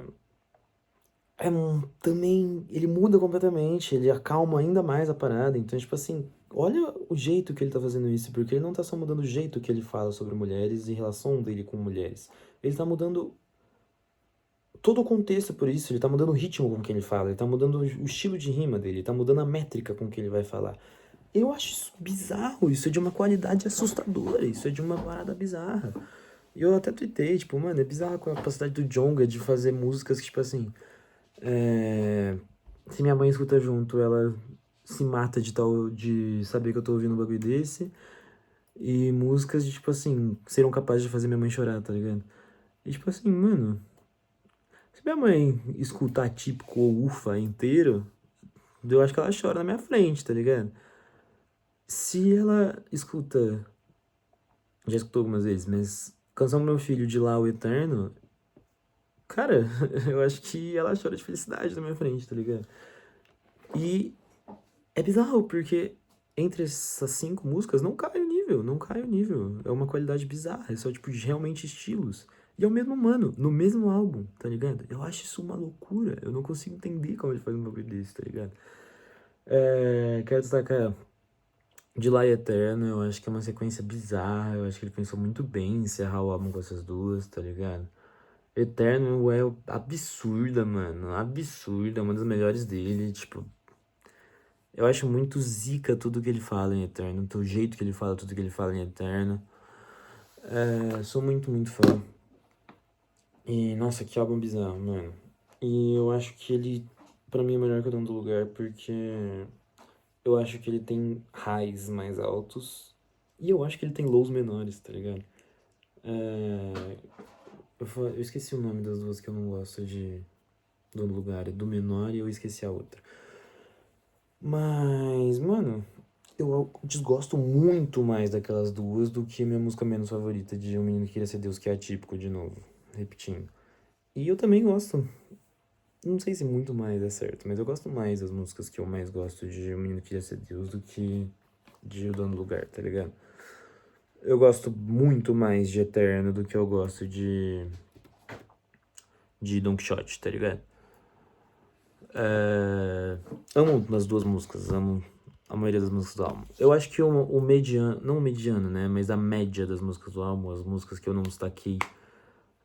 Speaker 1: também, ele muda completamente, ele acalma ainda mais a parada. Então, tipo assim, olha o jeito que ele tá fazendo isso, porque ele não tá só mudando o jeito que ele fala sobre mulheres e relação dele com mulheres. Ele tá mudando todo o contexto por isso, ele tá mudando o ritmo com que ele fala, ele tá mudando o estilo de rima dele, ele tá mudando a métrica com que ele vai falar. Eu acho isso bizarro, isso é de uma qualidade assustadora, isso é de uma parada bizarra. E eu até tuitei, tipo, mano, é bizarro com a capacidade do Djonga de fazer músicas que, tipo assim, se minha mãe escuta junto, ela se mata de saber que eu tô ouvindo um bagulho desse. E músicas de, tipo assim, que seriam capazes de fazer minha mãe chorar, tá ligado? E, tipo assim, mano, se minha mãe escutar típico ou ufa inteiro, eu acho que ela chora na minha frente, tá ligado? Se ela escuta, já escutou algumas vezes, mas Canção do Meu Filho de Lá o Eterno, cara, eu acho que ela chora de felicidade na minha frente, tá ligado? E é bizarro, porque entre essas 5 músicas não cai o nível, não cai o nível. É uma qualidade bizarra, é só, tipo, realmente estilos. E é o mesmo mano, no mesmo álbum, tá ligado? Eu acho isso uma loucura. Eu não consigo entender como ele faz um bagulho desse, tá ligado? Quero destacar De Lá e Eterno, eu acho que é uma sequência bizarra. Eu acho que ele pensou muito bem em encerrar o álbum com essas duas, tá ligado? Eterno é absurda, mano. Absurda, é uma das melhores dele. Tipo, eu acho muito zica tudo que ele fala em Eterno. O jeito que ele fala tudo que ele fala em Eterno. Sou muito, muito fã. E, nossa, que álbum bizarro, mano. E eu acho que ele, pra mim, é melhor que o Dono do Lugar, porque eu acho que ele tem highs mais altos. E eu acho que ele tem lows menores, tá ligado? Eu esqueci o nome das duas que eu não gosto de Dono do Lugar. É do menor e eu esqueci a outra. Mas, mano, eu desgosto muito mais daquelas duas do que minha música menos favorita de Um Menino que Queria Ser Deus, que é atípico, de novo, repetindo. E eu também gosto, não sei se muito mais é certo, mas eu gosto mais das músicas que eu mais gosto de Um Menino que Queria Ser Deus do que de O Dono do Lugar, tá ligado? Eu gosto muito mais de Eterno do que eu gosto de Don Quixote, tá ligado? Amo as duas músicas, amo a maioria das músicas do álbum. Eu acho que o mediano, não o mediano, né, mas a média das músicas do álbum, as músicas que eu não destaquei,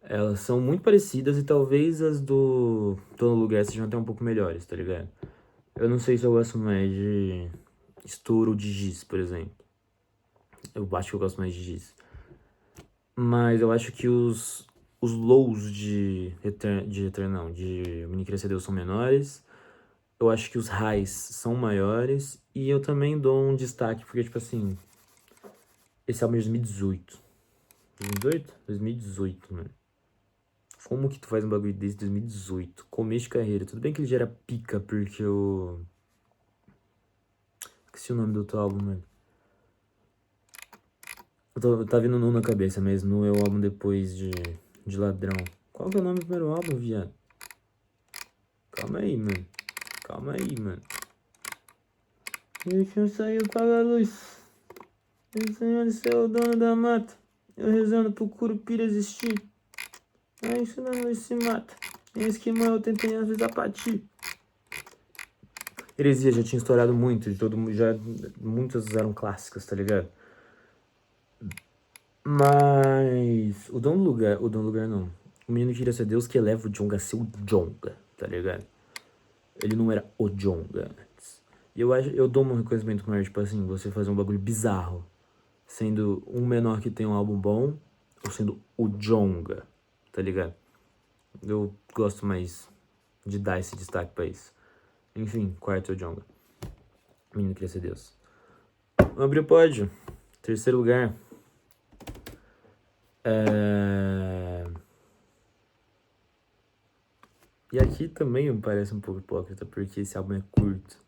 Speaker 1: elas são muito parecidas e talvez as do Tô no Lugar sejam até um pouco melhores, tá ligado? Eu não sei se eu gosto mais de Estouro ou de Giz, por exemplo. Eu acho que eu gosto mais de Giz. Mas eu acho que os lows de Eterno, não, de Mini Crescer Deus são menores. Eu acho que os highs são maiores. E eu também dou um destaque, porque, tipo assim, esse álbum é de 2018. 2018? 2018, mano. Como que tu faz um bagulho desse em 2018? Começo de carreira. Tudo bem que ele já era pica, porque eu. Esqueci o nome do outro álbum, mano. Tá vindo Nu na cabeça, mas Nu é o álbum depois de Ladrão. Qual que é o nome do primeiro álbum, viado? Calma aí, mano. Calma aí, mano. E o chão saiu, paga a luz. O senhor é o dono da mata. Eu rezando pro Curupira existir. É isso não se mata. É isso que eu tentei avisar pra ti. Heresia já tinha estourado muito, de todo mundo, já muitas eram clássicas, tá ligado? Mas o Dono do Lugar não. O Menino que Queria Ser Deus que eleva o Djonga a ser o Djonga, tá ligado? Ele não era o Djonga antes. E eu dou um reconhecimento maior, tipo assim, você fazer um bagulho bizarro, sendo um menor que tem um álbum bom, ou sendo o Djonga, tá ligado? Eu gosto mais de dar esse destaque pra isso. Enfim, quarto é o Djonga. Menino queria ser Deus. Vamos abrir o pódio. Terceiro lugar. E aqui também me parece um pouco hipócrita, porque esse álbum é curto.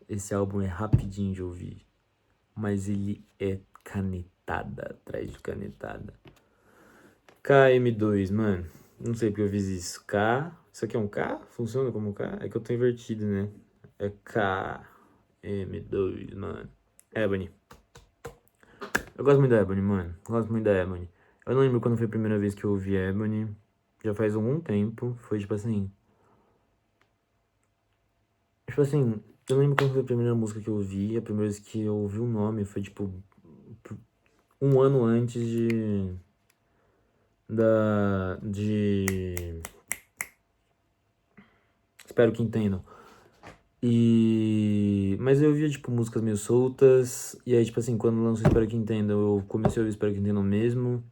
Speaker 1: Esse álbum é rapidinho de ouvir. Mas ele é canetada atrás de canetada. KM2, mano. Não sei porque eu fiz isso. K. Isso aqui é um K? Funciona como K? É que eu tô invertido, né? É KM2, mano. Ebony. Eu gosto muito da Ebony, mano. Gosto muito da Ebony. Eu não lembro quando foi a primeira vez que eu ouvi Ebony. Já faz algum tempo. Foi tipo assim. Tipo assim, eu não lembro quando foi a primeira música que eu ouvi. A primeira vez que eu ouvi o nome foi tipo. Um ano antes de. De. Espero que entendam. Mas eu ouvia, tipo, músicas meio soltas. E aí, tipo assim, quando lançou Espero que Entendam, eu comecei a ouvir Espero que Entendam mesmo.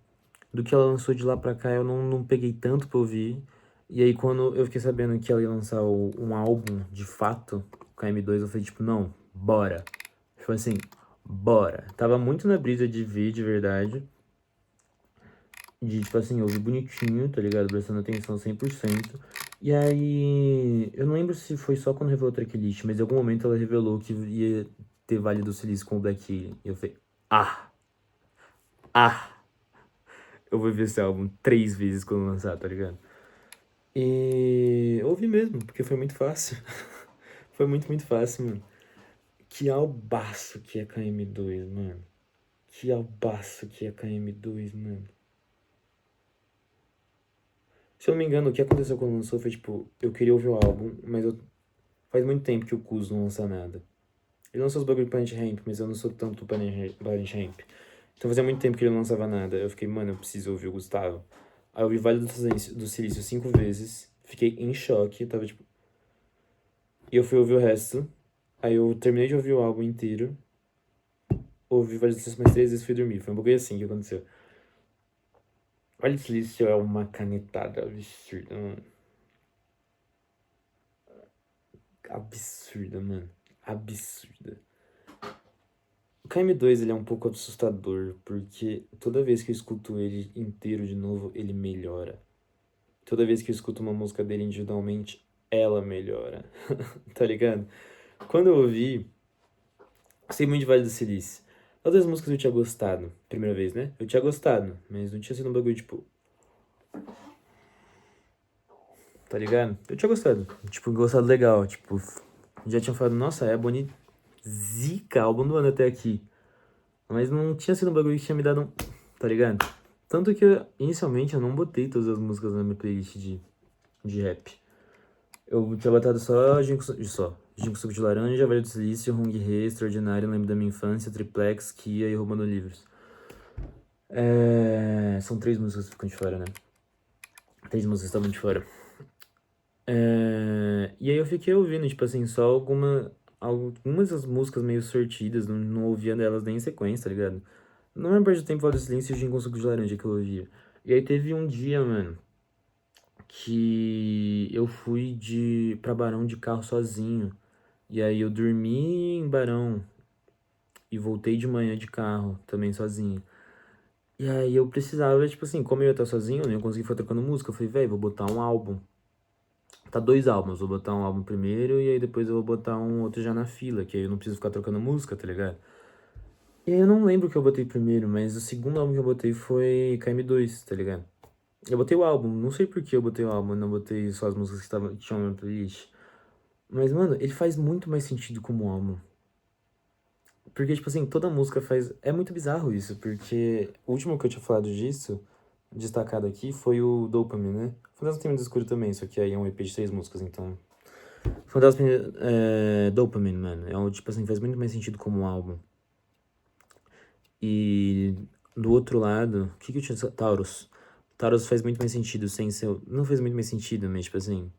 Speaker 1: do que ela lançou de lá pra cá, eu não peguei tanto pra ouvir. E aí, quando eu fiquei sabendo que ela ia lançar um álbum, de fato, com a M2, eu falei, tipo, não, bora. Tipo assim, bora. Tava muito na brisa de ver, de verdade. De, tipo assim, ouvir bonitinho, tá ligado? Prestando atenção 100%. E aí, eu não lembro se foi só quando revelou o tracklist, mas em algum momento ela revelou que ia ter Vale do Silício com o Black Alien. E eu falei, ah, ah, eu vou ver esse álbum 3 vezes quando lançar, tá ligado? E eu ouvi mesmo, porque foi muito fácil. Foi muito fácil, mano. Que albaço que é KM2, mano. Que albaço que é KM2, mano. Se eu não me engano, o que aconteceu quando lançou foi, tipo, eu queria ouvir o álbum, mas faz muito tempo que o Kuz não lança nada. Ele lançou os bagulho do Planet Hemp, mas eu não sou tanto do Planet Hemp. Então fazia muito tempo que ele não lançava nada. Eu fiquei, mano, eu preciso ouvir o Gustavo. Aí eu vi Vale do Silício 5 vezes. Fiquei em choque, tava tipo... E eu fui ouvir o resto. Aí eu terminei de ouvir o álbum inteiro. Ouvi Vale do Silício mais 3 vezes e fui dormir. Foi um bagulho assim que aconteceu. Vale do Silício é uma canetada absurda, mano. Absurda, mano. Absurda. O KM2 ele é um pouco assustador, porque toda vez que eu escuto ele inteiro de novo, ele melhora. Toda vez que eu escuto uma música dele individualmente, ela melhora. Tá ligado? Quando eu ouvi, sei muito de Vale do Silício. Todas as músicas eu tinha gostado. Primeira vez, né? Eu tinha gostado, mas não tinha sido um bagulho tipo. Tá ligado? Eu tinha gostado. Tipo, gostado legal. Tipo, já tinha falado, nossa, é bonito. Zica, álbum do ano até aqui. Mas não tinha sido um bagulho que tinha me dado um. Tá ligado? Tanto que inicialmente eu não botei todas as músicas na minha playlist de rap. Eu tinha botado só Gin com Suco de Laranja, Vale do Silício, Hong Re, Extraordinário, Lembro da Minha Infância, Triplex, Kia e Roubando Livros. São 3 músicas que ficam de fora, né? 3 músicas que estavam de fora. E aí eu fiquei ouvindo, tipo assim, só algumas das músicas meio sortidas, não ouvia delas nem em sequência, tá ligado? Não lembro de tempo, Vale do Silêncio e Gin com Suco de Laranja que eu ouvia. E aí teve um dia, mano, que eu fui pra Barão de carro sozinho. E aí eu dormi em Barão e voltei de manhã de carro, também sozinho. E aí eu precisava, tipo assim, como eu ia estar sozinho, eu não ia conseguir ficar trocando música. Eu falei, velho, vou botar um álbum. Tá 2 álbuns, vou botar um álbum primeiro e aí depois eu vou botar um outro já na fila, que aí eu não preciso ficar trocando música, tá ligado? E aí eu não lembro o que eu botei primeiro, mas o segundo álbum que eu botei foi KM2, tá ligado? Eu botei o álbum, não sei por que eu botei o álbum, não botei só as músicas que tinham na minha playlist. Mas, mano, ele faz muito mais sentido como álbum. Porque, tipo assim, toda música faz. É muito bizarro isso, porque o último que eu tinha falado disso, destacado aqui, foi o Dopamine, né? Fantasma Tem Medo do Escuro também, só que aí é um EP de 3 músicas, então. Fantasma Dopamine, mano. Tipo assim, faz muito mais sentido como um álbum. E do outro lado, o que que eu tinha. Taurus. Taurus faz muito mais sentido sem ser. Não faz muito mais sentido, mas, tipo assim.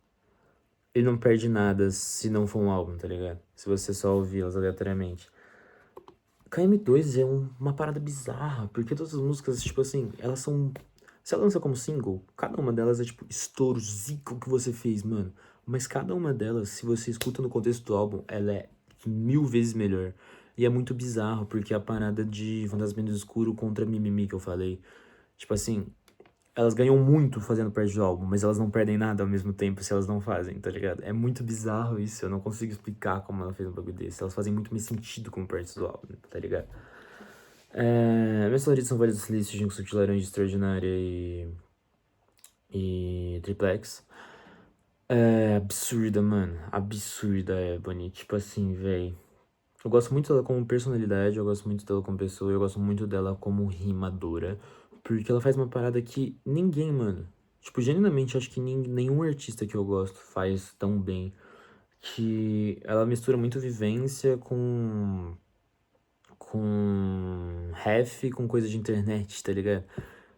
Speaker 1: Ele não perde nada se não for um álbum, tá ligado? Se você só ouvir elas aleatoriamente. KM2 é uma parada bizarra, porque todas as músicas, tipo assim, elas são. Se ela lança como single, cada uma delas é tipo estouro, zica o que você fez, mano. Mas cada uma delas, se você escuta no contexto do álbum, ela é 1000 vezes melhor. E é muito bizarro, porque a parada de Fantasma do Escuro contra Mimimi que eu falei. Tipo assim, elas ganham muito fazendo parte do álbum, mas elas não perdem nada ao mesmo tempo se elas não fazem, tá ligado? É muito bizarro isso, eu não consigo explicar como ela fez um bagulho desse. Elas fazem muito mais sentido como parte do álbum, tá ligado? Minhas favoritas são Vale do Silício, Gin com Suco de Laranja, Extraordinária e Triplex. Absurda, mano. Absurda, Ebony. Tipo assim, véi. Eu gosto muito dela como personalidade, eu gosto muito dela como pessoa, eu gosto muito dela como rimadora. Porque ela faz uma parada que ninguém, mano. Tipo, genuinamente, acho que nenhum artista que eu gosto faz tão bem. Que ela mistura muito vivência com ref, com coisa de internet, tá ligado?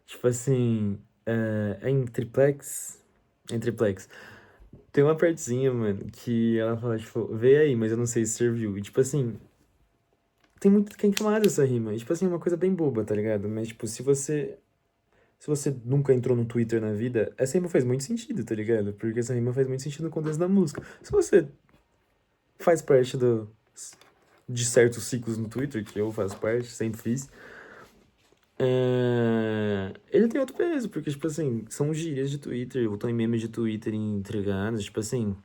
Speaker 1: Tipo assim, é em Triplex. Em Triplex. Tem uma partezinha, mano, que ela fala, tipo, vê aí, mas eu não sei se serviu. E tipo assim, tem muito quem mais essa rima. E, tipo assim, é uma coisa bem boba, tá ligado? Mas, tipo, se você Se você nunca entrou no Twitter na vida, essa rima faz muito sentido, tá ligado? Porque essa rima faz muito sentido no contexto da música. Se você faz parte de certos ciclos no Twitter, que eu faço parte, sempre fiz, ele tem outro peso, porque, tipo assim, são gírias de Twitter, ou em memes de Twitter entregados, tipo assim.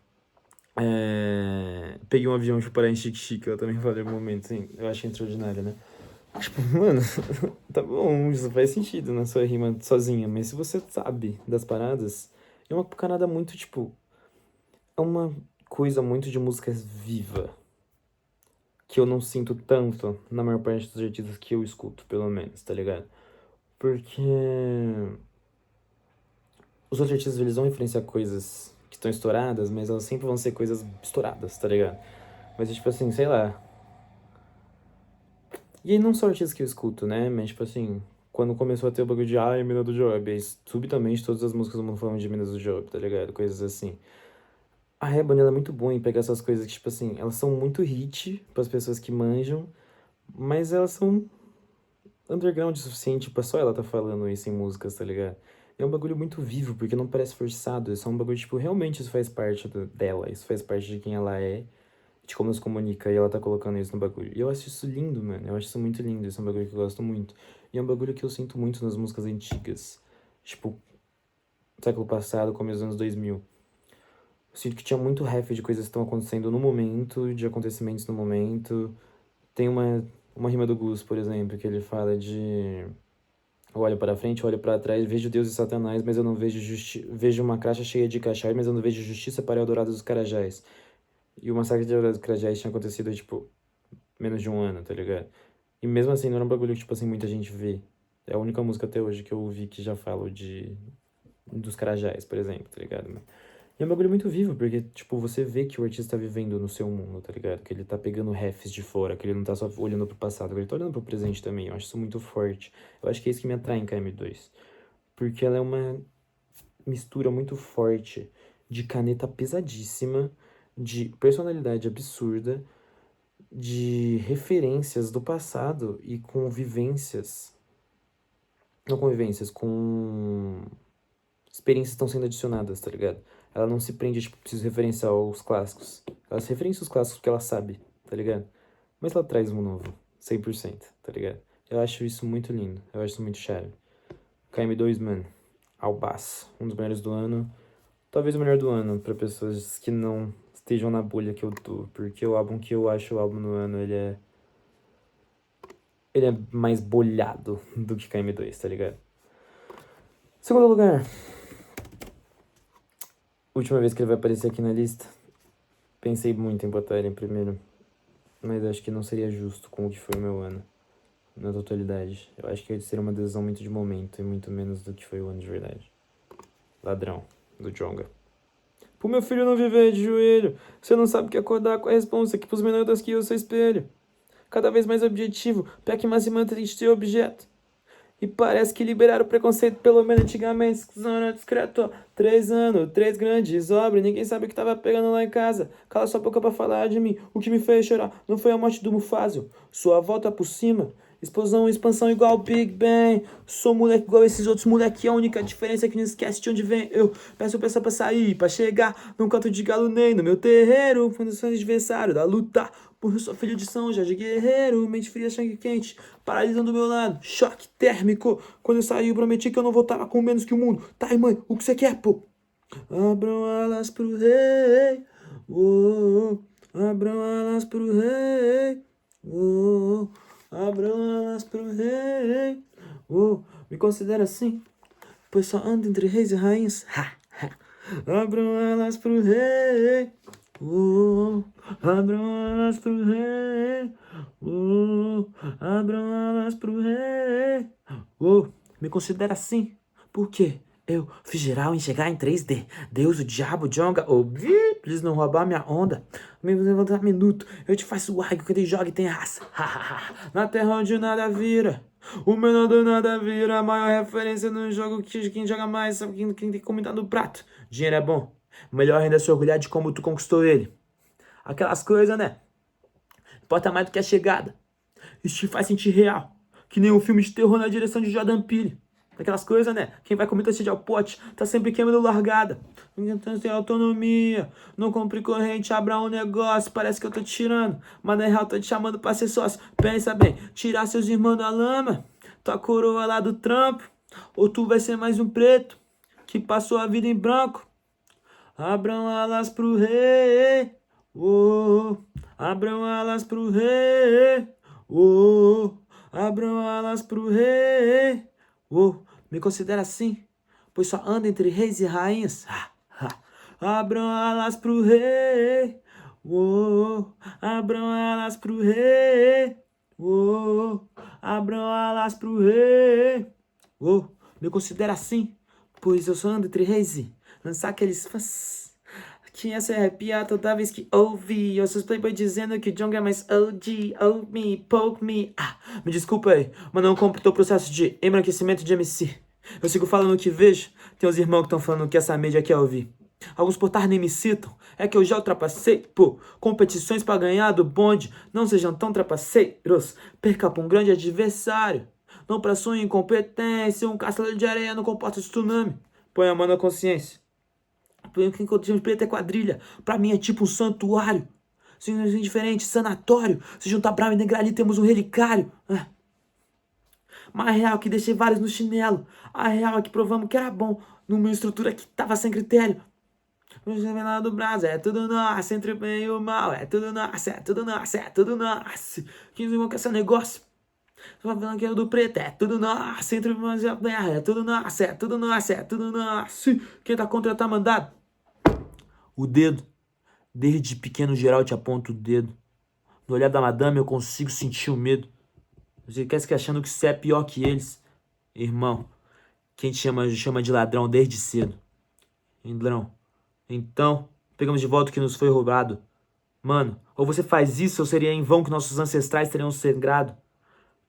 Speaker 1: Peguei um avião para parar em Chique-Chique, eu também falei um momento, assim, eu acho extraordinário, né? Tipo, mano, tá bom, isso faz sentido na sua rima sozinha, mas se você sabe das paradas, é uma parada muito, tipo, é uma coisa muito de música viva, que eu não sinto tanto na maior parte dos artistas que eu escuto, pelo menos, tá ligado? Porque os outros artistas, eles vão influenciar coisas que estão estouradas, mas elas sempre vão ser coisas estouradas, tá ligado? Mas, tipo assim, sei lá. E aí não só artistas que eu escuto, né? Mas, tipo assim, quando começou a ter o bagulho de ai, Mina do Job, aí subitamente todas as músicas do mundo falam de Minas do Job, tá ligado? Coisas assim. A Rebond, ela é muito boa em pegar essas coisas que, tipo assim, elas são muito hit pras pessoas que manjam, mas elas são underground o suficiente pra só ela tá falando isso em músicas, tá ligado? É um bagulho muito vivo, porque não parece forçado, é só um bagulho, tipo, realmente isso faz parte dela, isso faz parte de quem ela é, de como ela se comunica, e ela tá colocando isso no bagulho. E eu acho isso lindo, mano, eu acho isso muito lindo, isso é um bagulho que eu gosto muito. E é um bagulho que eu sinto muito nas músicas antigas, tipo, século passado, começo dos anos 2000. Eu sinto que tinha muito ref de coisas que estão acontecendo no momento, de acontecimentos no momento. Tem uma rima do Gus, por exemplo, que ele fala de eu olho para frente, eu olho para trás, vejo Deus e Satanás, mas eu não vejo vejo uma caixa cheia de cachais, mas eu não vejo justiça para Eldorado dos Carajás. E o massacre de Eldorado dos Carajás tinha acontecido, tipo, menos de um ano, tá ligado? E mesmo assim, não era um bagulho que, tipo assim, muita gente vê. É a única música até hoje que eu ouvi que já falo dos Carajás, por exemplo, tá ligado? E é um bagulho muito vivo, porque, tipo, você vê que o artista tá vivendo no seu mundo, tá ligado? Que ele tá pegando refs de fora, que ele não tá só olhando pro passado, que ele tá olhando pro presente também. Eu acho isso muito forte. Eu acho que é isso que me atrai em KM2. Porque ela é uma mistura muito forte de caneta pesadíssima, de personalidade absurda, de referências do passado e convivências. Não convivências, com experiências estão sendo adicionadas, tá ligado? Ela não se prende, tipo, preciso referenciar os clássicos. Ela se referencia os clássicos porque ela sabe, tá ligado? Mas ela traz um novo, 100%, tá ligado? Eu acho isso muito lindo, eu acho isso muito chave. KM2, mano, Albaz, um dos melhores do ano. Talvez o melhor do ano, pra pessoas que não estejam na bolha que eu tô. Porque o álbum que eu acho o álbum do ano, ele é mais bolhado do que KM2, tá ligado? Segundo lugar, última vez que ele vai aparecer aqui na lista. Pensei muito em botar ele em primeiro, mas acho que não seria justo com o que foi o meu ano, na totalidade. Eu acho que ia ser uma decisão muito de momento e muito menos do que foi o ano de verdade. Ladrão, do Djonga. Pro meu filho não viver de joelho, você não sabe que acordar com a responsa que pros menores que eu sou espelho. Cada vez mais objetivo, PEC mais e mantra de ter objeto. E parece que liberaram o preconceito, pelo menos antigamente, exclusão era discreto. 3 anos, 3 grandes obras, ninguém sabe o que tava pegando lá em casa. Cala sua boca pra falar de mim. O que me fez chorar não foi a morte do Mufásio, sua volta por cima. Explosão, expansão igual Big Bang. Sou moleque igual esses outros moleque. A única diferença é que não esquece de onde vem. Eu peço peça pra sair, pra chegar. Não canto de galo nem no meu terreiro. Condições de adversário da luta. Por eu sou filho de São Jorge Guerreiro. Mente fria, sangue quente. Paralisando do meu lado. Choque térmico. Quando eu saí, eu prometi que eu não voltava com menos que o mundo. Tá, mãe, o que você quer, pô? Abram alas pro rei. Oh, abram alas pro rei. Oh, abram alas pro rei. Oh, me considera assim, pois só ando entre reis e rainhas. Ha, ha. Abram alas pro rei. Oh, abram alas pro rei. Oh, abram alas pro rei. Oh, me considera assim, por quê? Eu fiz geral em chegar em 3D. Deus, o diabo, Jonga, please não roubar minha onda. Me levantar minuto, eu te faço o arco que ele joga e tem raça. Na terra onde nada vira. O menor do nada vira a maior referência no jogo que quem joga mais sabe quem tem comida no prato. Dinheiro é bom. Melhor ainda é se orgulhar de como tu conquistou ele. Aquelas coisas, né? Importa mais do que a chegada. Isso te faz sentir real. Que nem um filme de terror na direção de Jordan Peele. Aquelas coisas, né? Quem vai comer tosti ao pote tá sempre queimando largada. Tentando ter autonomia. Não compre corrente, abra um negócio. Parece que eu tô tirando, mas na real tô te chamando pra ser sócio. Pensa bem, tirar seus irmãos da lama. Tua coroa lá do trampo. Ou tu vai ser mais um preto que passou a vida em branco. Abram alas pro rei. Oh, abram alas pro rei. Oh, abram alas pro rei. Oh, me considera assim, pois só anda entre reis e rainhas. Abram alas pro rei. Oh, abram alas pro rei. Oh, abram alas pro rei. Oh, me considera assim, pois eu só ando entre reis e lançar aqueles fãs que ia se arrepiar toda vez que ouvi os seus playboy dizendo que o Jong é mais OG. Oh me, poke me. Me desculpa aí, mas não compro teu processo de embranquecimento de MC. Eu sigo falando o que vejo. Tem os irmãos que estão falando que essa mídia quer ouvir. Alguns portais nem me citam, é que eu já ultrapassei, pô, competições pra ganhar do bonde. Não sejam tão trapaceiros, perca pra um grande adversário. Não pra sua incompetência, um castelo de areia não comporta tsunami. Põe a mão na consciência. Põe o que encontramos preto é quadrilha, pra mim é tipo um santuário. Sim, diferente, sanatório. Se juntar Brown e Negrali temos um relicário. Mas a real é que deixei vários no chinelo. A real é que provamos que era bom numa estrutura que tava sem critério. O do Brasil é tudo nosso, entre o bem e o mal. É tudo nosso, é tudo nosso, é tudo nosso. 15 mil que esse negócio. Só falando que é do preto, é tudo nosso, entre o bem e o mal. É tudo nosso, é tudo nosso, é tudo nosso. Quem tá contra tá mandado. O dedo. Desde pequeno geral te aponta o dedo. No olhar da madame eu consigo sentir o medo. Você quer se achando que você é pior que eles. Irmão, quem te chama de ladrão desde cedo. Ladrão. Então, pegamos de volta o que nos foi roubado. Mano, ou você faz isso ou seria em vão que nossos ancestrais teriam sangrado.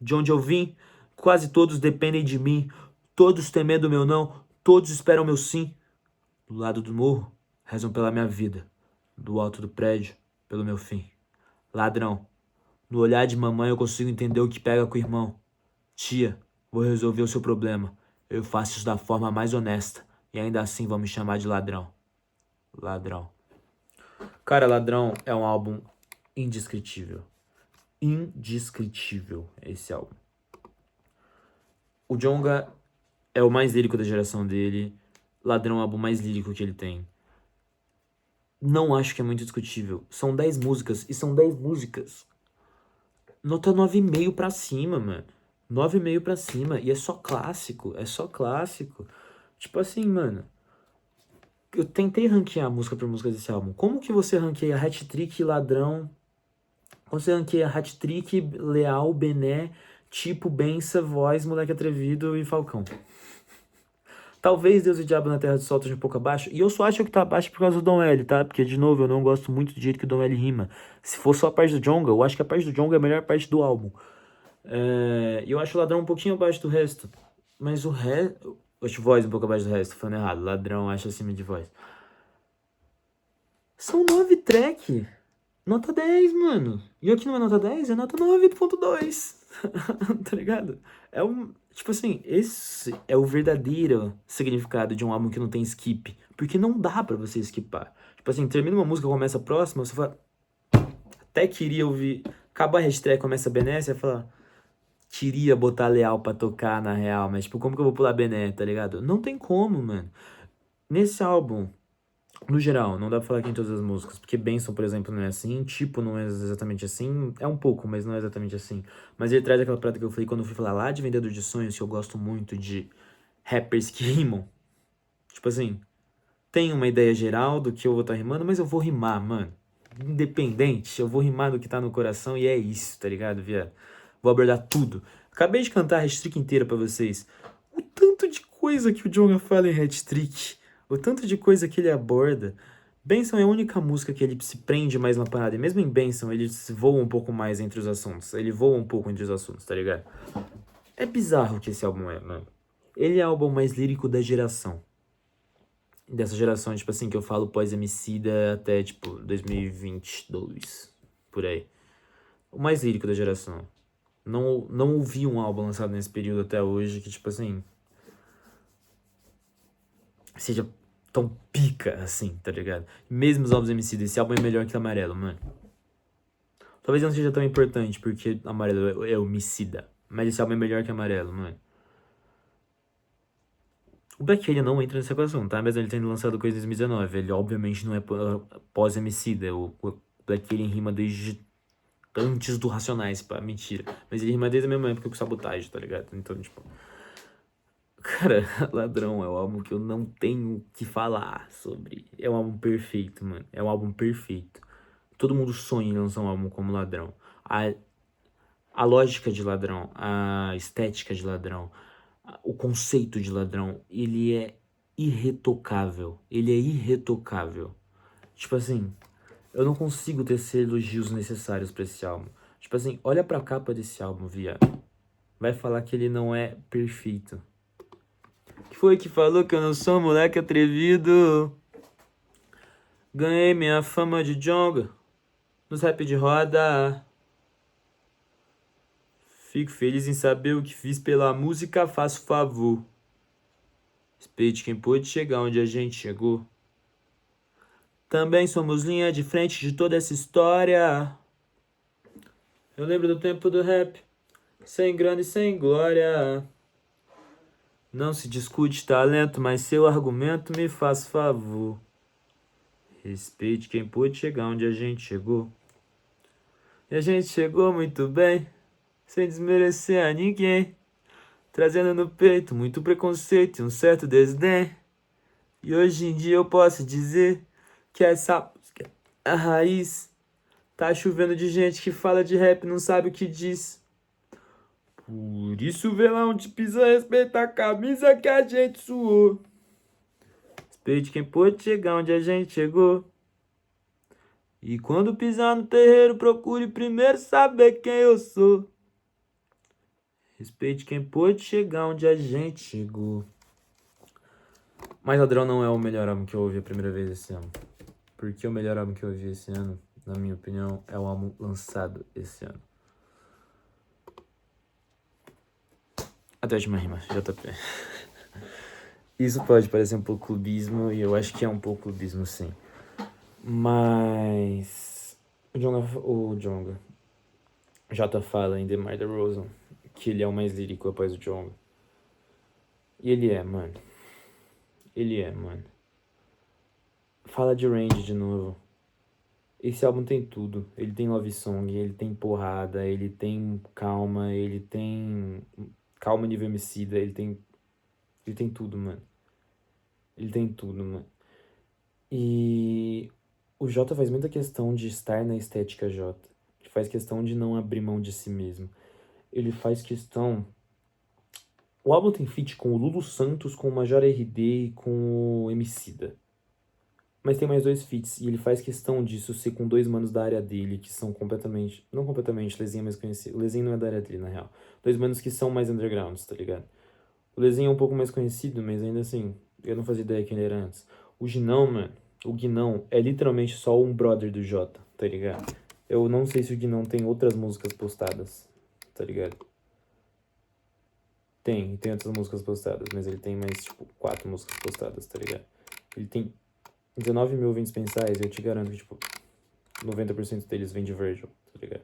Speaker 1: De onde eu vim, quase todos dependem de mim. Todos têm medo do meu não, todos esperam meu sim. Do lado do morro, rezam pela minha vida. Do alto do prédio, pelo meu fim. Ladrão, no olhar de mamãe eu consigo entender o que pega com o irmão. Tia, vou resolver o seu problema. Eu faço isso da forma mais honesta. E ainda assim vão me chamar de ladrão. Ladrão. Cara, Ladrão é um álbum indescritível. Indescritível esse álbum. O Djonga é o mais lírico da geração dele. Ladrão é o álbum mais lírico que ele tem. Não acho que é muito discutível. São 10 músicas e são 10 músicas. Nota 9,5 pra cima, mano. 9,5 pra cima. E é só clássico. É só clássico. Tipo assim, mano. Eu tentei ranquear música por música desse álbum. Como que você ranqueia Hat Trick, Ladrão? Você ranqueia Hat Trick, Leal, Bené, Tipo, Bença, Voz, Moleque Atrevido e Falcão. Talvez Deus e o Diabo na Terra do Sol esteja um pouco abaixo. E eu só acho que tá abaixo por causa do Dom L, tá? Porque, de novo, eu não gosto muito do jeito que o Dom L rima. Se for só a parte do Djonga, eu acho que a parte do Djonga é a melhor parte do álbum. Eu acho o Ladrão um pouquinho abaixo do resto. Mas o resto... Eu acho Voz um pouco abaixo do resto, falando errado. Ladrão acho acima de Voz. São 9 track. Nota 10, mano. E aqui não é nota 10, é nota 9,2. Tá ligado? É um... Tipo assim, esse é o verdadeiro significado de um álbum que não tem skip. Porque não dá pra você skipar. Tipo assim, termina uma música, começa a próxima, você fala... Até queria ouvir... Acaba a hashtag, começa a Bené, você fala... Queria botar Leal pra tocar, na real. Mas, tipo, como que eu vou pular Bené, tá ligado? Não tem como, mano. Nesse álbum... No geral, não dá pra falar aqui em todas as músicas, porque Benção, por exemplo, não é assim, Tipo não é exatamente assim, é um pouco, mas não é exatamente assim. Mas ele traz aquela parada que eu falei quando eu fui falar lá de Vendedor de Sonhos, que eu gosto muito de rappers que rimam. Tipo assim, tem uma ideia geral do que eu vou estar rimando, mas eu vou rimar, mano. Independente, eu vou rimar do que tá no coração e é isso, tá ligado, viado? Vou abordar tudo. Acabei de cantar a Hat-Trick inteira pra vocês. O tanto de coisa que o Djonga fala em Hat-Trick, o tanto de coisa que ele aborda. Benção é a única música que ele se prende mais na parada. E mesmo em Benção, ele voa um pouco mais entre os assuntos. Ele voa um pouco entre os assuntos, tá ligado? É bizarro que esse álbum é, mano. Ele é o álbum mais lírico da geração. Dessa geração, tipo assim, que eu falo pós-Emicida até, tipo, 2022. Por aí. O mais lírico da geração. Não ouvi um álbum lançado nesse período até hoje que, tipo assim... seja tão pica assim, tá ligado? Mesmo os álbuns Emicida, esse álbum é melhor que o Amarelo, mano. Talvez não seja tão importante, porque Amarelo é homicida. Mas esse álbum é melhor que Amarelo, mano. O Black Alien não entra nessa equação, tá? Mesmo ele tendo lançado coisa em 2019. Ele obviamente não é pós-Emicida. O Black Alien rima desde antes do Racionais, pá. Mentira. Mas ele rima desde a mesma época com Sabotagem, tá ligado? Então, tipo... Cara, Ladrão é um álbum que eu não tenho o que falar sobre. É um álbum perfeito, mano. É um álbum perfeito. Todo mundo sonha em lançar um álbum como Ladrão. A lógica de Ladrão, a estética de Ladrão, o conceito de Ladrão, ele é irretocável. Ele é irretocável. Tipo assim, eu não consigo tecer elogios necessários pra esse álbum. Tipo assim, olha pra capa desse álbum, viado. Vai falar que ele não é perfeito. Que foi que falou que eu não sou moleque atrevido? Ganhei minha fama de jonga nos rap de roda. Fico feliz em saber o que fiz pela música, faço favor. Respeite quem pôde chegar onde a gente chegou. Também somos linha de frente de toda essa história. Eu lembro do tempo do rap, sem grana e sem glória. Não se discute talento, mas seu argumento me faz favor. Respeite quem pôde chegar onde a gente chegou. E a gente chegou muito bem, sem desmerecer a ninguém. Trazendo no peito muito preconceito e um certo desdém. E hoje em dia eu posso dizer que essa música é a raiz. Tá chovendo de gente que fala de rap e não sabe o que diz. Por isso vê lá onde pisa, respeita a camisa que a gente suou. Respeite quem pôde chegar onde a gente chegou. E quando pisar no terreiro, procure primeiro saber quem eu sou. Respeite quem pôde chegar onde a gente chegou. Mas Ladrão não é o melhor álbum que eu ouvi a primeira vez esse ano. Porque o melhor álbum que eu ouvi esse ano, na minha opinião, é o álbum lançado esse ano. Até a última rima, JP. Isso pode parecer um pouco clubismo, e eu acho que é um pouco clubismo, sim. Mas... O Djonga Jota fala em The Murder Rosen que ele é o mais lírico após o Djonga. E ele é, mano. Ele é, mano. Fala de Range de novo. Esse álbum tem tudo. Ele tem love song, ele tem porrada, ele tem calma, ele tem calma nível Emicida, ele tem tudo, mano. Ele tem tudo, mano. E o Jota faz muita questão de estar na estética Jota. Ele faz questão de não abrir mão de si mesmo. Ele faz questão... O álbum tem feat com o Lulu Santos, com o Major RD e com o Emicida. Mas tem mais 2 feats, e ele faz questão disso ser com 2 manos da área dele, que são completamente... Não completamente, Lezinho é mais conhecido. O Lezinho não é da área dele, na real. 2 manos que são mais undergrounds, tá ligado? O Lezinho é um pouco mais conhecido, mas ainda assim, eu não fazia ideia quem ele era antes. O Ginão, mano, o Guinão é literalmente só um brother do Jota, tá ligado? Eu não sei se o Guinão tem outras músicas postadas, tá ligado? Tem outras músicas postadas, mas ele tem mais, tipo, 4 músicas postadas, tá ligado? Ele tem 19 mil ouvintes mensais, eu te garanto que, tipo, 90% deles vem de Virgil, tá ligado?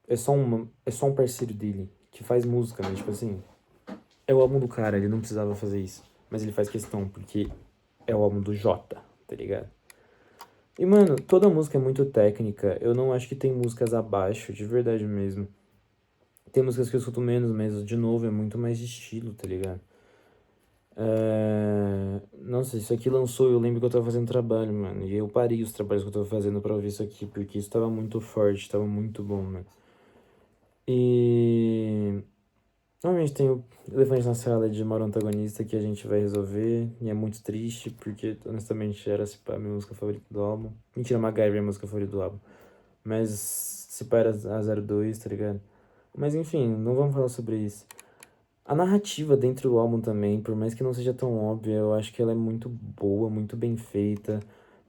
Speaker 1: É só um parceiro dele que faz música, mas, tipo assim, é o álbum do cara, ele não precisava fazer isso. Mas ele faz questão, porque é o álbum do Jota, tá ligado? E, mano, toda música é muito técnica. Eu não acho que tem músicas abaixo, de verdade mesmo. Tem músicas que eu escuto menos, mas, de novo, é muito mais de estilo, tá ligado? Nossa, isso aqui lançou, eu lembro que eu tava fazendo trabalho, mano. E eu parei os trabalhos que eu tava fazendo pra ouvir isso aqui, porque isso tava muito forte, tava muito bom, mano. E... Normalmente tem o Elefante na Sala de maior antagonista que a gente vai resolver. E é muito triste, porque honestamente era se pá, a minha música favorita do álbum. Mentira, MacGyver é a música favorita do álbum. Mas se pá era a 02, tá ligado? Mas enfim, não vamos falar sobre isso. A narrativa dentro do álbum também, por mais que não seja tão óbvia, eu acho que ela é muito boa, muito bem feita.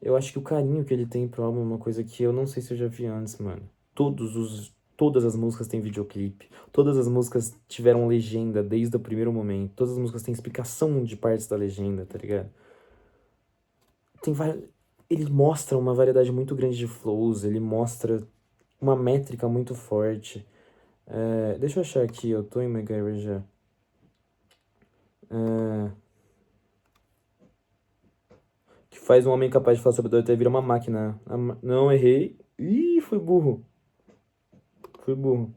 Speaker 1: Eu acho que o carinho que ele tem pro álbum é uma coisa que eu não sei se eu já vi antes, mano. Todos os todas as músicas têm videoclipe, todas as músicas tiveram legenda desde o primeiro momento, todas as músicas têm explicação de partes da legenda, tá ligado? Ele mostra uma variedade muito grande de flows, ele mostra uma métrica muito forte. Deixa eu achar aqui, eu tô em MacGyver já. Que faz um homem capaz de falar sobre dor até virar uma máquina. Não, errei. Ih, fui burro. Fui burro.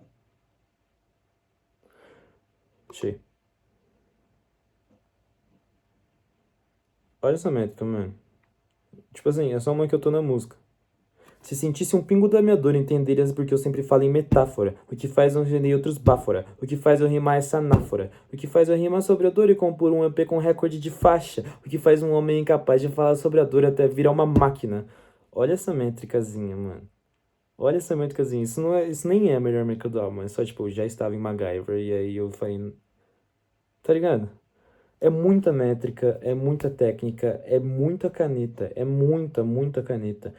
Speaker 1: Achei. Olha essa métrica, mano. Tipo assim, é só uma que eu tô na música. Se sentisse um pingo da minha dor, entenderias porque eu sempre falo em metáfora. O que faz um gene e outros báfora. O que faz eu rimar essa anáfora. O que faz eu rimar sobre a dor e compor um EP com recorde de faixa. O que faz um homem incapaz de falar sobre a dor até virar uma máquina. Olha essa métricazinha, mano. Olha essa métricazinha. Isso nem é a melhor métrica do álbum. É só, tipo, eu já estava em MacGyver e aí eu falei... Tá ligado? É muita métrica, é muita técnica, é muita caneta. É muita, muita caneta.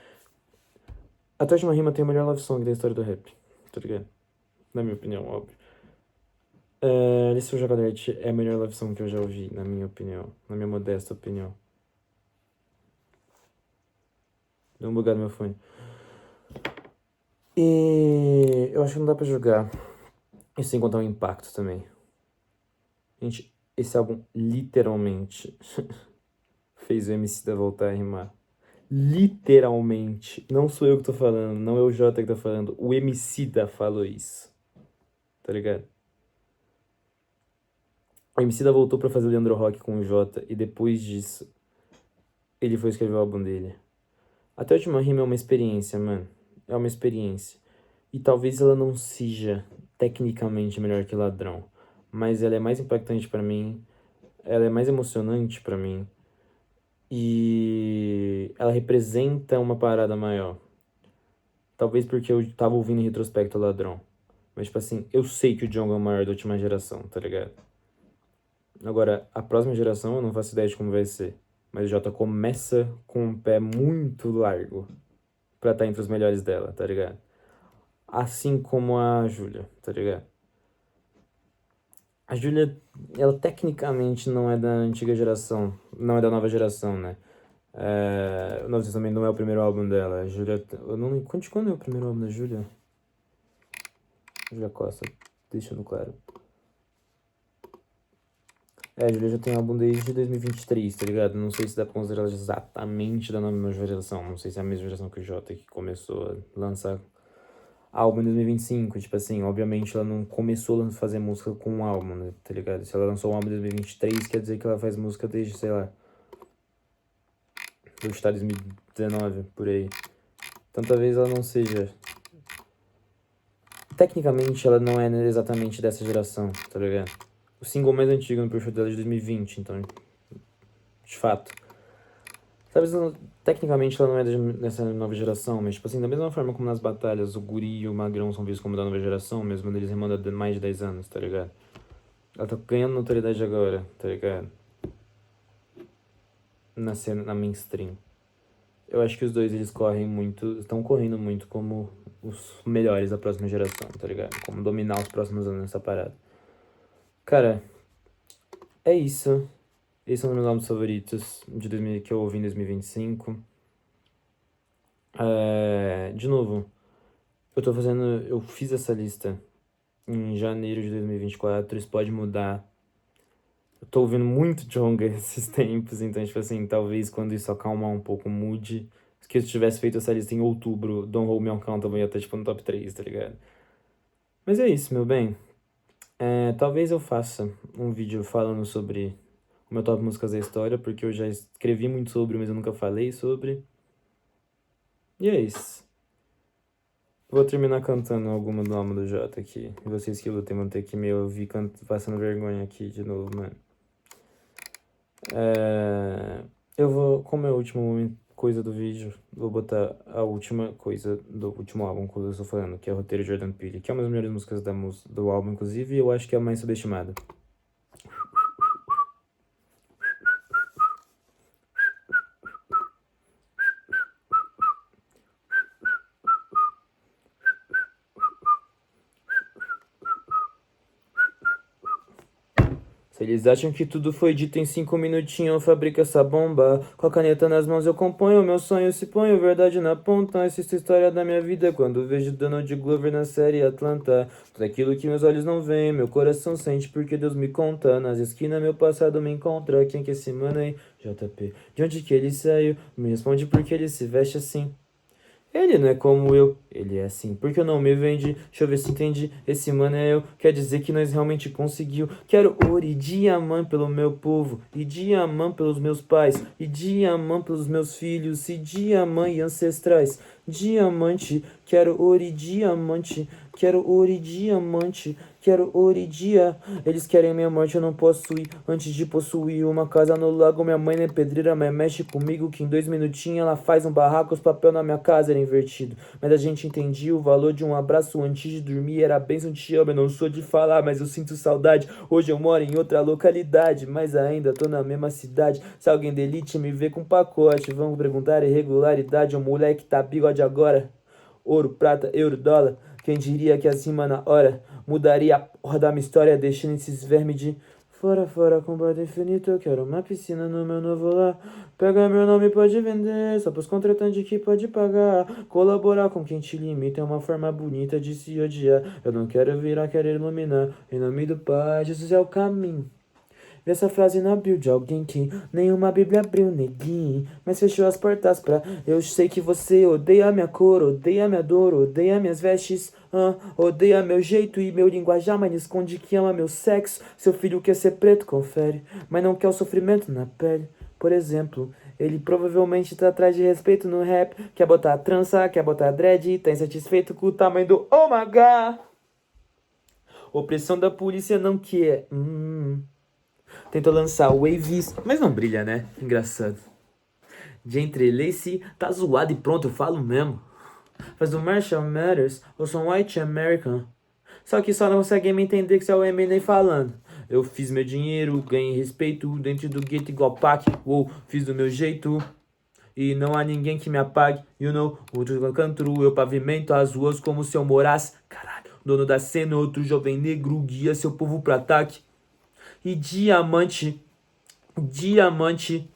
Speaker 1: A Tocha Rima tem a melhor love song da história do rap, tá ligado? Na minha opinião, óbvio. Alice Jogadete é a melhor love song que eu já ouvi, na minha opinião. Na minha modesta opinião. Deu um bugado no meu fone. E eu acho que não dá pra jogar isso sem contar o impacto também. Gente, esse álbum literalmente fez o Emicida voltar a rimar. Literalmente. Não sou eu que tô falando, não é o Jota que tá falando. O Emicida falou isso. Tá ligado? O Emicida voltou pra fazer o Leandro Rock com o Jota e depois disso ele foi escrever o álbum dele. Até a última rima é uma experiência, mano. É uma experiência. E talvez ela não seja tecnicamente melhor que Ladrão, mas ela é mais impactante pra mim, ela é mais emocionante pra mim e ela representa uma parada maior. Talvez porque eu tava ouvindo em retrospecto Ladrão. Mas, tipo assim, eu sei que o Django é o maior da última geração, tá ligado? Agora, a próxima geração eu não faço ideia de como vai ser. Mas o Jota começa com um pé muito largo pra estar entre os melhores dela, tá ligado? Assim como a Júlia, tá ligado? A Júlia, ela tecnicamente não é da antiga geração, não é da nova geração, né? O Novo Testamento não é o primeiro álbum dela. A Júlia, eu não lembro, quando é o primeiro álbum da Júlia? Júlia Costa, deixando claro. A Júlia já tem álbum desde 2023, tá ligado? Não sei se dá pra considerar ela exatamente da nova geração. Não sei se é a mesma geração que o Jota, que começou a lançar álbum em 2025. Tipo assim, obviamente ela não começou a fazer música com um álbum, né? Tá ligado? Se ela lançou um álbum em 2023, quer dizer que ela faz música desde, sei lá, vou chutar 2019, por aí. Então talvez ela não seja... Tecnicamente ela não é exatamente dessa geração, tá ligado? O single mais antigo no perfil dela é de 2020, então... De fato. Talvez, tecnicamente, ela não é dessa nova geração, mas, tipo assim, da mesma forma como nas batalhas o Guri e o Magrão são vistos como da nova geração, mesmo deles rimando há mais de 10 anos, tá ligado? Ela tá ganhando notoriedade agora, tá ligado? Na cena, na mainstream. Eu acho que os dois, eles correm muito, estão correndo muito como os melhores da próxima geração, tá ligado? Como dominar os próximos anos nessa parada. Cara, é isso. Esses são os meus álbuns favoritos de 2000, que eu ouvi em 2025. De novo, eu fiz essa lista em janeiro de 2024, isso pode mudar. Eu tô ouvindo muito Djonga esses tempos, então, tipo assim, talvez quando isso acalmar um pouco mude. Se eu tivesse feito essa lista em outubro, Don't Hold Me Accountable ia estar, tipo, no top 3, tá ligado? Mas é isso, meu bem. Talvez eu faça um vídeo falando sobre o meu top músicas da história, porque eu já escrevi muito sobre, mas eu nunca falei sobre. E é isso. Vou terminar cantando alguma do Alma do Jota aqui. E vocês que lutem vão ter que me ouvir passando vergonha aqui de novo, mano. Eu vou, como é a última coisa do vídeo, vou botar a última coisa do último álbum que eu estou falando, que é o Roteiro de Jordan Peele, que é uma das melhores músicas do álbum, inclusive, e eu acho que é a mais subestimada. Eles acham que tudo foi dito em 5 minutinhos, eu fabrico essa bomba. Com a caneta nas mãos eu componho, meu sonho se ponho, verdade na ponta. Assista a história da minha vida quando vejo Donald Glover na série Atlanta. Tudo aquilo que meus olhos não veem, meu coração sente porque Deus me conta. Nas esquinas meu passado me encontra, quem que é esse mano aí? JP, de onde que ele saiu? Me responde porque ele se veste assim. Ele não é como eu, ele é assim. Porque eu não me vendi? Deixa eu ver se entendi. Esse mano é eu. Quer dizer que nós realmente conseguiu. Quero ouro e diamante pelo meu povo. E diamante pelos meus pais. E diamante pelos meus filhos. E diamante ancestrais. Diamante. Quero ouro e diamante. Quero ouro e diamante. Quero ouro e dia. Eles querem minha morte, eu não posso ir. Antes de possuir uma casa no lago, minha mãe não é pedreira, mas mexe comigo que em 2 minutinhos ela faz um barraco, os papel na minha casa era invertido. Mas a gente entendia o valor de um abraço antes de dormir, era bênção, te amo, eu não sou de falar, mas eu sinto saudade. Hoje eu moro em outra localidade, mas ainda tô na mesma cidade. Se alguém da elite me vê com pacote, vamos perguntar irregularidade, o moleque tá bigode agora. Ouro, prata, euro, dólar. Quem diria que as rimas na hora mudaria a porra da minha história, deixando esses vermes de fora, fora, com borda infinita. Eu quero uma piscina no meu novo lar. Pega meu nome, pode vender, só pros contratantes que pode pagar. Colaborar com quem te limita é uma forma bonita de se odiar. Eu não quero virar, quero iluminar. Em nome do Pai, Jesus é o caminho. Vi essa frase na bio de alguém que nenhuma Bíblia abriu, neguinho, mas fechou as portas pra... Eu sei que você odeia minha cor, odeia minha dor, odeia minhas vestes, odeia meu jeito e meu linguajar, mas esconde que ama meu sexo. Seu filho quer ser preto, confere, mas não quer o sofrimento na pele. Por exemplo, ele provavelmente tá atrás de respeito no rap, quer botar trança, quer botar dread, tá insatisfeito com o tamanho do oh my god. Opressão da polícia não quer. Tentou lançar o Waves, mas não brilha, né? Engraçado. De entrelace, tá zoado e pronto, eu falo mesmo. Faz o Marshall Mathers, eu sou um white American. Só que só não conseguem me entender que isso é o Eminem falando. Eu fiz meu dinheiro, ganhei respeito dentro do gueto igual Pac. Uou, fiz do meu jeito. E não há ninguém que me apague, you know. Outro canto, eu pavimento as ruas como se eu morasse. Caralho, dono da cena, outro jovem negro guia seu povo pro ataque. E diamante, diamante,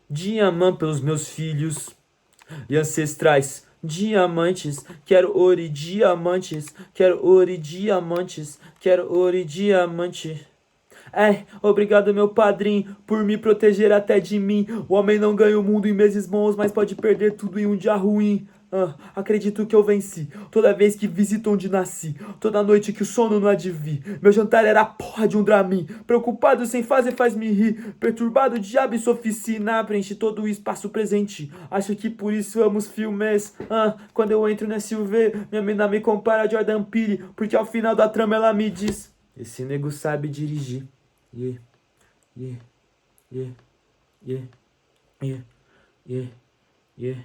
Speaker 1: diamante pelos meus filhos e ancestrais. Diamantes, quero ouro e diamantes, quero ouro e diamantes, quero ouro e diamante. Obrigado meu padrinho por me proteger até de mim. O homem não ganha o mundo em meses bons, mas pode perder tudo em um dia ruim. Acredito que eu venci, toda vez que visito onde nasci, toda noite que o sono não adivinha. Meu jantar era a porra de um Dramin. Preocupado sem fazer faz-me rir. Perturbado diabo e sua oficina preenche todo o espaço presente. Acho que por isso amo os filmes. Quando eu entro no SUV, minha mina me compara a Jordan Peele, porque ao final da trama ela me diz: esse nego sabe dirigir. Yeah, yeah, yeah, yeah, yeah, yeah, yeah,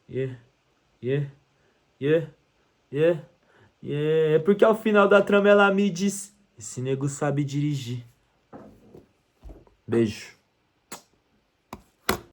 Speaker 1: yeah. Yeah, yeah, yeah, yeah. É porque ao final da trama ela me diz: esse nego sabe dirigir. Beijo.